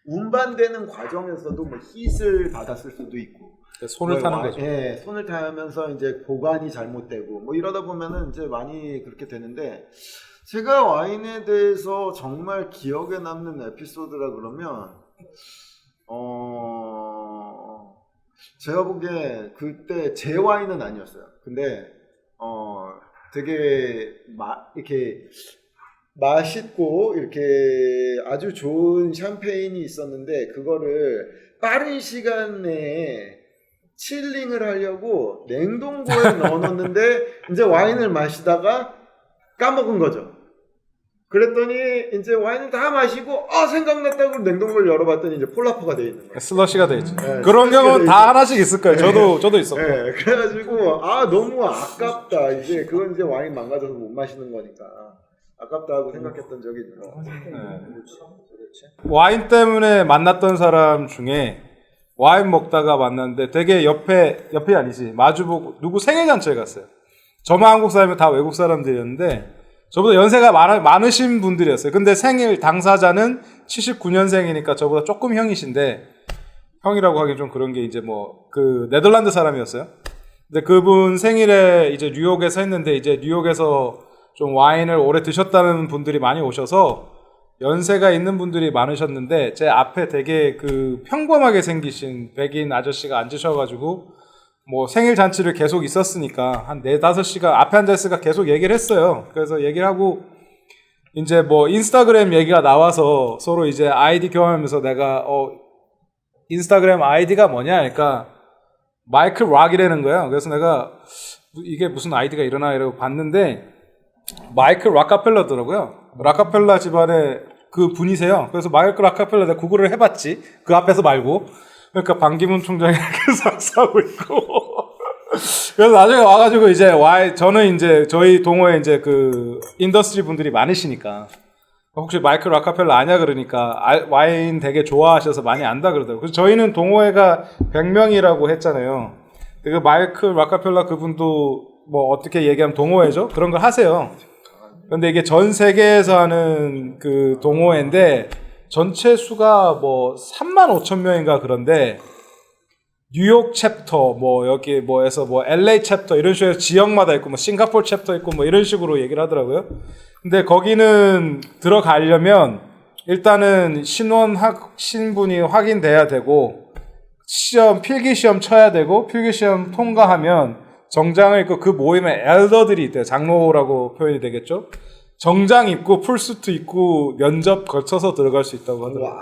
운반되는 과정에서도 뭐 hit을 받았을 수도 있고 손을 타는 거죠. 예, 손을 타면서 이제 보관이 잘못되고 뭐 이러다 보면은 이제 많이 그렇게 되는데 제가 와인에 대해서 정말 기억에 남는 에피소드라 그러면 제가 보기에 그때 제 와인은 아니었어요. 근데 되게 이렇게 맛있고 이렇게 아주 좋은 샴페인이 있었는데 그거를 빠른 시간 내에 칠링을 하려고 냉동고에 넣어놓는데 이제 와인을 마시다가 까먹은 거죠. 그랬더니 이제 와인을 다 마시고 생각났다고 냉동고를 열어봤더니 이제 폴라퍼가 돼 있는 거예요. 슬러시가 돼 있죠. 네, 그런 슬러시가 경우는 돼 다 있죠. 하나씩 있을 거예요. 저도 있었고. 네, 그래가지고 너무 아깝다. 이제 그건 이제 와인 망가져서 못 마시는 거니까 아깝다 하고 생각했던 적이 있는 거 같아요. 와인 때문에 만났던 사람 중에 와인 먹다가 만났는데 되게 옆에 아니지 마주보고 누구 생일 잔치에 갔어요. 저만 한국 사람이 다 외국 사람들이었는데 저보다 연세가 많으신 분들이었어요. 근데 생일 당사자는 79년생이니까 저보다 조금 형이신데 형이라고 하긴 좀 그런 게 이제 뭐 그 네덜란드 사람이었어요. 근데 그분 생일에 이제 뉴욕에서 했는데 이제 뉴욕에서 좀 와인을 오래 드셨다는 분들이 많이 오셔서 연세가 있는 분들이 많으셨는데 제 앞에 되게 그 평범하게 생기신 백인 아저씨가 앉으셔가지고 뭐 생일 잔치를 계속 있었으니까 한 4-5시간 앞에 앉아있으니까 계속 얘기를 했어요. 그래서 얘기를 하고 이제 뭐 인스타그램 얘기가 나와서 서로 이제 아이디 교환하면서 내가 인스타그램 아이디가 뭐냐 하니까 마이클 락이라는 거예요. 그래서 내가 이게 무슨 아이디가 이러나 이러고 봤는데 마이클 락카펠러더라고요. 락카펠러 집안의 그 분이세요. 그래서 마이클 락카펠러 내가 구글을 해봤지. 그 앞에서 말고. 그러니까 반기문 총장이 이렇게 싹싸고 있고. 그래서 나중에 와가지고 이제 저는 이제 저희 동호회 이제 그 인더스트리 분들이 많으시니까 혹시 마이클 락카펠러 아냐 그러니까 와인 되게 좋아하셔서 많이 안다 그러더라고요. 그래서 저희는 동호회가 100명이라고 했잖아요. 그 마이클 락카펠러 그분도 뭐 어떻게 얘기하면 동호회죠? 그런 걸 하세요. 근데 이게 전 세계에서 하는 그 동호회인데 전체 수가 뭐 35,000명인가 그런데 뉴욕 챕터 뭐 여기 뭐에서 뭐 LA 챕터 이런 식으로 지역마다 있고 뭐 싱가포르 챕터 있고 뭐 이런 식으로 얘기를 하더라고요. 근데 거기는 들어가려면 일단은 신분이 확인돼야 되고 필기 시험 쳐야 되고 필기 시험 통과하면 정장을 입고 그 모임에 엘더들이 있대요. 장로라고 표현이 되겠죠. 정장 입고 풀수트 입고 면접 거쳐서 들어갈 수 있다고 하더라고요.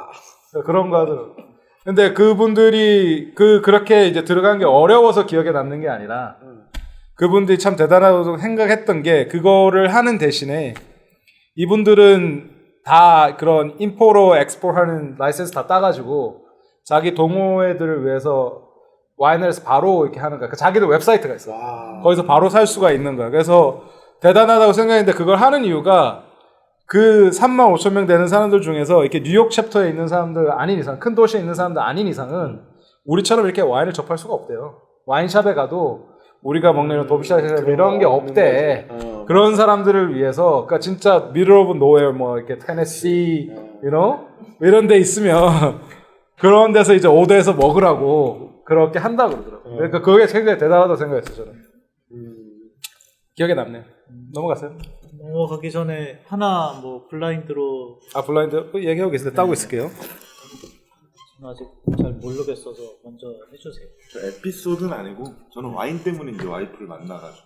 그런 거 하더라고요. 근데 그분들이 그렇게 이제 들어간 게 어려워서 기억에 남는 게 아니라 그분들이 참 대단하다고 생각했던 게 그거를 하는 대신에 이분들은 다 그런 임포로 엑스포 하는 라이센스 다 따가지고 자기 동호회들을 위해서 와이너리에서 바로 이렇게 하는 거야. 자기들 웹사이트가 있어. 거기서 바로 살 수가 있는 거야. 그래서 대단하다고 생각했는데 그걸 하는 이유가 그 35,000명 되는 사람들 중에서 이렇게 뉴욕 챕터에 있는 사람들 아닌 이상, 큰 도시에 있는 사람들 아닌 이상은 우리처럼 이렇게 와인을 접할 수가 없대요. 와인샵에 가도 우리가 먹는 이런 도피샵 이런 게 없대. 그런 사람들을 위해서, 그러니까 진짜 middle of nowhere 뭐 이렇게 테네시, 이런 데 있으면 그런 데서 이제 오더해서 먹으라고 그렇게 한다고 그러더라고요. 그러니까 그게 굉장히 대단하다고 생각했어요, 저는. 기억에 남네요. 넘어갔어요? 넘어가기 전에 하나 뭐 블라인드로 블라인드 얘기하고 계신데 따고 있을게요. 저는 아직 잘 모르겠어서 먼저 해주세요. 저 에피소드는 아니고 저는 와인 때문에 이제 와이프를 만나가지고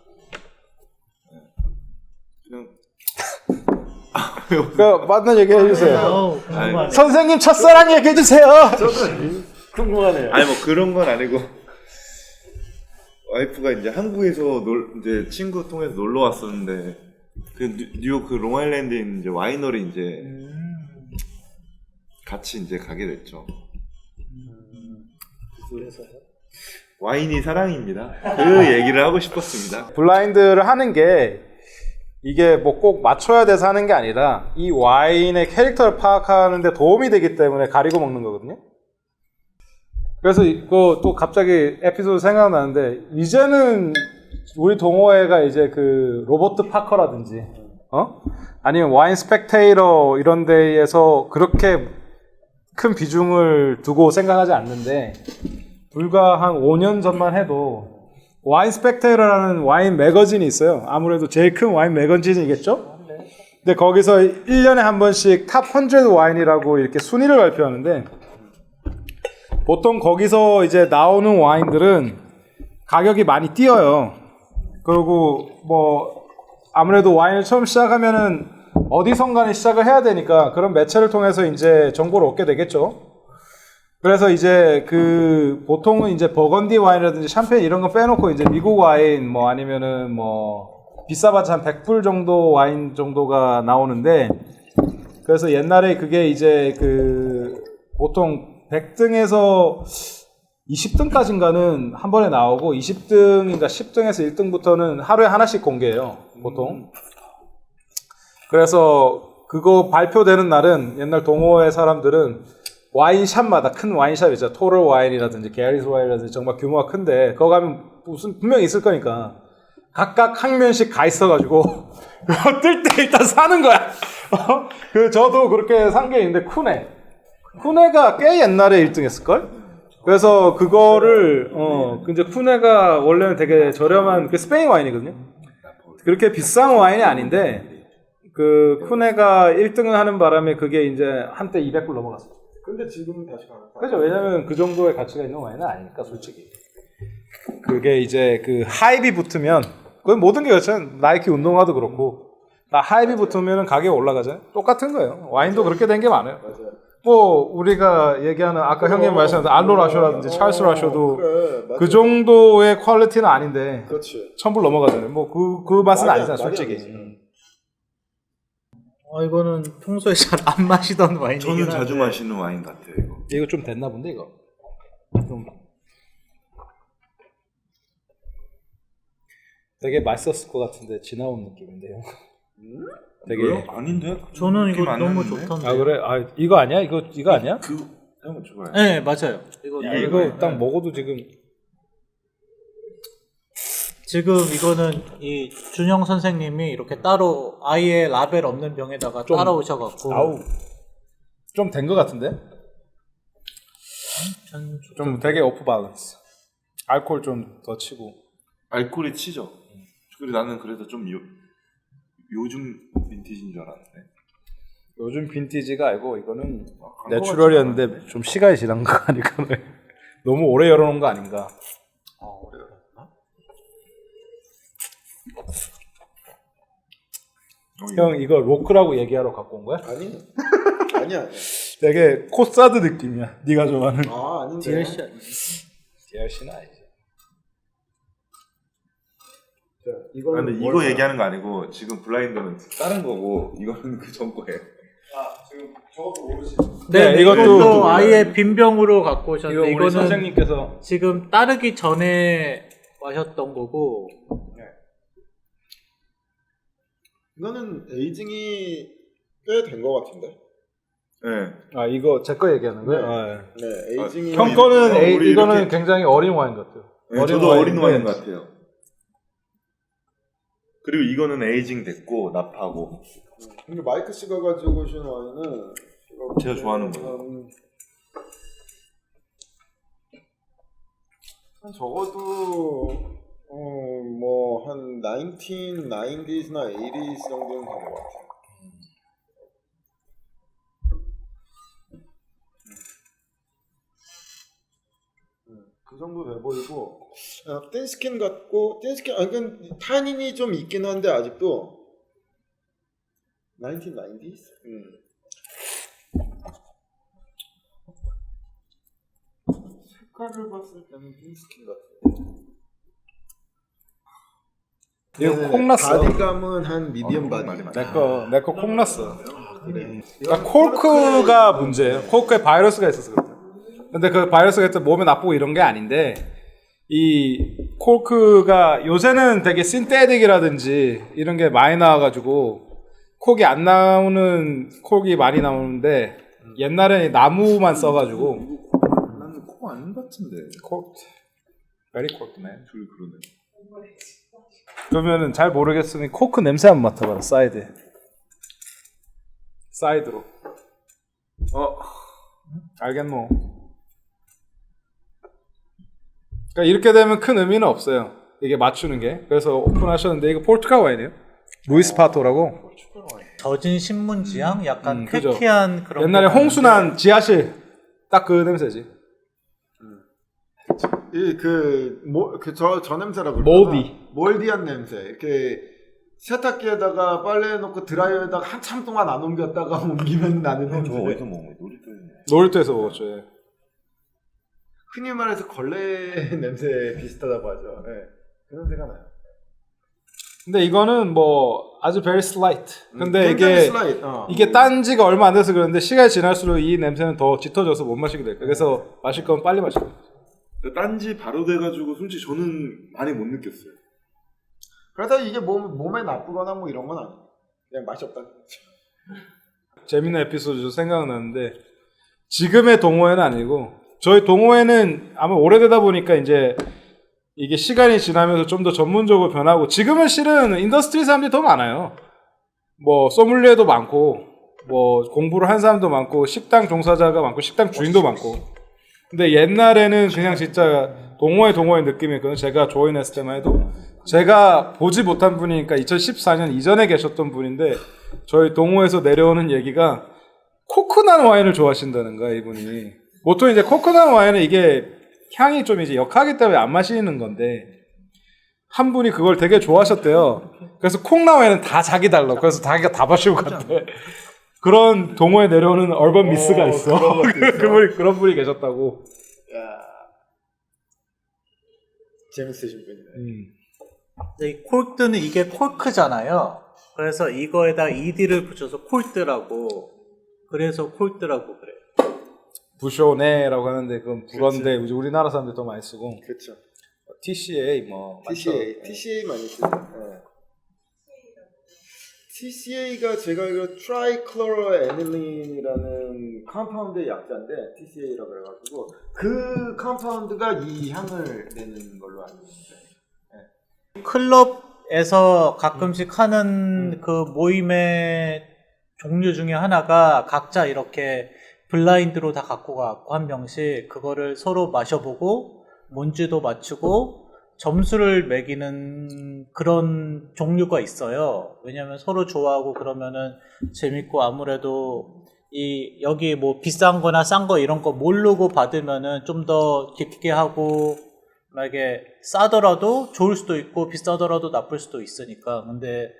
그 맞는 얘기 해주세요. 궁금하네. 선생님 첫사랑 얘기해주세요. 궁금하네요. 아니 뭐 그런 건 아니고 와이프가 이제 한국에서 이제 친구 통해서 놀러 왔었는데 그 뉴욕 그 롱아일랜드에 있는 이제 와이너리 이제 같이 이제 가게 됐죠. 그래서요? 와인이 사랑입니다. 그 얘기를 하고 싶었습니다. 블라인드를 하는 게 이게 뭐 꼭 맞춰야 돼서 하는 게 아니라 이 와인의 캐릭터를 파악하는 데 도움이 되기 때문에 가리고 먹는 거거든요. 그래서 이거 또 갑자기 에피소드 생각나는데 이제는 우리 동호회가 이제 그 로버트 파커라든지 아니면 와인 스펙테이터 이런 데에서 그렇게 큰 비중을 두고 생각하지 않는데 불과 한 5년 전만 해도 와인 스펙테이터라는 와인 매거진이 있어요. 아무래도 제일 큰 와인 매거진이겠죠? 근데 거기서 1년에 한 번씩 탑 100 와인이라고 이렇게 순위를 발표하는데 보통 거기서 이제 나오는 와인들은 가격이 많이 뛰어요. 그리고 뭐 아무래도 와인을 처음 시작하면은 어디선가는 시작을 해야 되니까 그런 매체를 통해서 이제 정보를 얻게 되겠죠. 그래서 이제 그 보통은 이제 버건디 와인이라든지 샴페인 이런 거 빼놓고 이제 미국 와인 뭐 아니면은 뭐 비싸봤자 한 100불 정도 와인 정도가 나오는데 그래서 옛날에 그게 이제 그 보통 100등에서 20등까지인가는 한 번에 나오고 20등인가 10등에서 1등부터는 하루에 하나씩 공개해요. 보통. 그래서 그거 발표되는 날은 옛날 동호회 사람들은 와인샵마다 큰 와인샵 있죠. 토럴 와인이라든지 게리스 와인이라든지 정말 규모가 큰데 그거 가면 무슨 분명히 있을 거니까 각각 항면씩 가 있어가지고 그거 뜰 때 일단 사는 거야. 저도 그렇게 산 게 있는데 쿠네가 꽤 옛날에 1등 했을걸? 그래서 그거를 근데 쿠네가 원래는 되게 저렴한 그 스페인 와인이거든요. 그렇게 비싼 와인이 아닌데 그 쿠네가 1등을 하는 바람에 그게 이제 한때 200불 넘어갔어요. 근데 지금은 다시 가는 거야. 그렇죠. 왜냐면 그 정도의 가치가 있는 와인은 아니니까 솔직히. 그게 이제 그 하이비 붙으면 그건 모든 게 그렇잖아요. 나이키 운동화도 그렇고 다 하이비 붙으면 가격이 올라가잖아요. 똑같은 거예요. 와인도 그렇게 된 게 많아요. 맞아요. 뭐 우리가 얘기하는 아까 형님 말씀하신 알로 라쇼라든지 찰스 라쇼도 그래, 그 정도의 퀄리티는 아닌데 그렇지. 1000불 넘어가잖아요. 뭐 그 맛은 말이 아니잖아요, 말이 솔직히. 안 되지. 이거는 평소에 잘 안 마시던 와인이긴 저는 한데. 자주 마시는 와인 같아요 이거. 이거 좀 됐나 본데 이거. 좀 되게 맛있었을 것 같은데 지나온 느낌인데요. 되게 이거요? 아닌데? 저는 느낌 이거 안 너무 나는데? 좋던데. 아 그래? 아 이거 아니야? 이거 아니야? 그 한번 줘봐요. 네, 맞아요. 이거 야, 이게 이거 이거야. 딱 먹어도 지금 지금 이거는 이 준영 선생님이 이렇게 따로 아예 라벨 없는 병에다가 좀- 따라오셔갖고 아우 좀 된 것 같은데? 좀 되게 오프 밸런스. 알코올 좀 더 치고. 알코올이 치죠. 그리고 나는 그래서 좀 요즘 빈티지인 줄 알았는데. 요즘 빈티지가 아니고 이거는 광고 내추럴이었는데 같지 좀 시간이 지난 거 아닐까? 너무 오래 열어놓은 거 아닌가? 오래 걸렸나? 형 이거 로크라고 얘기하러 갖고 온 거야? 아니 아니야. 되게 코사드 느낌이야. 네가 좋아하는. 아 아닌데. DLC 아니에요? DRC는 아니지. 자, 이거는 근데 이거 뭘까요? 얘기하는 거 아니고 지금 블라인드는 다른 거고 이거는 그 전 거예요. 지금 저것도 모르시. 네, 네, 이것도 이것도 아예 빈 병으로 갖고 이거 오셨는데 우리 이거는 선생님께서 지금 따르기 전에 마셨던 거고 이거는 에이징이 꽤 된 것 같은데. 네. 아 이거 제 거 얘기하는 거야? 네. 아, 네, 에이징이 형 거는 우리 이거는 이렇게- 굉장히 어린 와인 같아요. 네, 저도 어린 와인 와인인데 같아요. 그리고 이거는 에이징 됐고 납하고. 근데 마이크 씨가 가지고 오신 와인은 제가 좋아하는 거예요. 한 적어도 뭐 한 1990s나 80s 정도는 된 것 같아요. 그 정도 돼 보이고 틴스킨 같고 틴스킨 그러니까 타닌이 좀 있긴 한데 아직도 1990s? 색깔을 봤을 때는 틴스킨 같아요. 이거 콩 났어. 바디감은 한 미디엄 바디. 내거 콩 났어. 그래. 그러니까 코크가 문제예요. 코크에 바이러스가 있어서 그래. 근데 그 바이러스가 일단 몸에 나쁘고 이런 게 아닌데 이 코크가 요새는 되게 신테틱이라든지 이런 게 많이 나와가지고 콕이 안 나오는 콕이 많이 나오는데 옛날에는 나무만 써가지고 나는 코 안 같은데. 콕 very cooked man. 둘 그러네. 그러면은 잘 모르겠으니 코크 냄새 한번 맡아봐라. 사이드로. 알겠노. 그러니까 이렇게 되면 큰 의미는 없어요. 이게 맞추는 게. 그래서 오픈하셨는데 이거 포르투갈 와인이에요. 루이스 파토라고. 젖은 신문지향 약간 그죠. 쾌쾌한 그런 옛날에 게 나는데 홍순환 지하실 딱 그 냄새지. 저 냄새라 그러나 몰디한 냄새. 이렇게 세탁기에다가 빨래해놓고 드라이어에다가 한참 동안 안 옮겼다가 옮기면 나는 저 냄새. 어디서 먹은 거야? 놀이터에서. 놀이터에서 먹었죠. 예. 흔히 말해서 걸레 냄새 비슷하다고 하죠. 네. 그 냄새가 나요. 근데 이거는 뭐 아주 very slight. 근데 굉장히 이게 슬라이드. 이게 딴 지가 얼마 안 돼서 그런데 시간이 지날수록 이 냄새는 더 짙어져서 못 마시게 될 거예요. 그래서 마실 거면 빨리 마시고. 딴지 바로 돼가지고 솔직히 저는 많이 못 느꼈어요. 그래서 이게 몸에 나쁘거나 뭐 이런 건 아니에요. 그냥 맛이 없다. 재밌는 에피소드 생각나는데 지금의 동호회는 아니고 저희 동호회는 아마 오래되다 보니까 이제 이게 시간이 지나면서 좀 더 전문적으로 변하고 지금은 실은 인더스트리 사람들이 더 많아요. 뭐 소믈리에도 많고 뭐 공부를 한 사람도 많고 식당 종사자가 많고 식당 주인도 많고 근데 옛날에는 그냥 진짜 동호회 느낌이었거든요. 제가 조인했을 때만 해도 제가 보지 못한 분이니까 2014년 이전에 계셨던 분인데 저희 동호회에서 내려오는 얘기가 코코넛 와인을 좋아하신다는 거야 이분이. 보통 이제 코코넛 와인은 이게 향이 좀 이제 역하기 때문에 안 마시는 건데 한 분이 그걸 되게 좋아하셨대요. 그래서 콩나 와인은 다 자기 달라고. 그래서 자기가 다 마시고 갔대. 그런 동호회 내려오는 얼번 미스가 있어. 그런 분이 계셨다고. 야, 재밌으신 분이네. 근데 이 콜크는 이게 콜크잖아요. 그래서 이거에다 ED를 붙여서 콜드라고, 그래서 콜드라고 그래요. 부쇼네라고 하는데 그건 불어인데 우리나라 사람들 더 많이 쓰고 그렇죠. TCA 뭐 TCA 많이 쓰죠. 네. TCA가 제가 알기로 트라이클로로애닐린이라는 컴파운드의 약자인데 TCA라고 해가지고 그 컴파운드가 이 향을 내는 걸로 알고 있습니다. 클럽에서 가끔씩 하는 그 모임의 종류 중에 하나가 각자 이렇게 블라인드로 다 갖고 가고 한 병씩 그거를 서로 마셔보고 뭔지도 맞추고 점수를 매기는 그런 종류가 있어요. 왜냐면 서로 좋아하고 그러면은 재밌고 아무래도 여기 뭐 비싼 거나 싼 거 이런 거 모르고 받으면은 좀 더 깊게 하고 만약에 싸더라도 좋을 수도 있고 비싸더라도 나쁠 수도 있으니까. 근데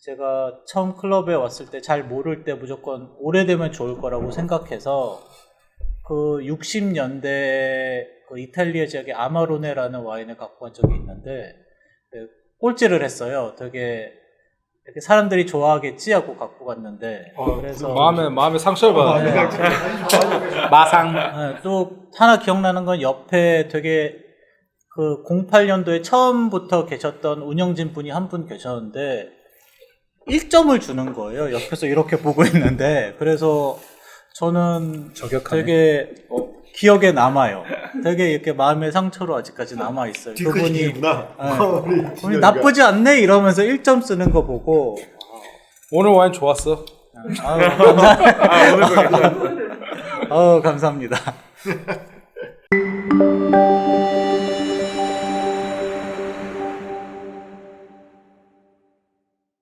제가 처음 클럽에 왔을 때 잘 모를 때 무조건 오래되면 좋을 거라고 생각해서 그 60년대 그 이탈리아 지역의 아마로네라는 와인을 갖고 간 적이 있는데 꼴찌를 했어요. 되게 이렇게 사람들이 좋아하겠지 하고 갖고 갔는데 그래서 마음에 상처를 받아. 네. 마상. 네, 또 하나 기억나는 건 옆에 되게 그 08년도에 처음부터 계셨던 운영진 분이 한 분 계셨는데 1점을 주는 거예요. 옆에서 이렇게 보고 있는데 그래서 저는 저격하네. 되게 기억에 남아요. 되게 이렇게 마음의 상처로 아직까지 남아 있어요. 뒤끝이구나. 그분이 나쁘지 않네 이러면서 1점 쓰는 거 보고 오늘 와인 좋았어. 아유, 감사합니다. 아유, 감사합니다.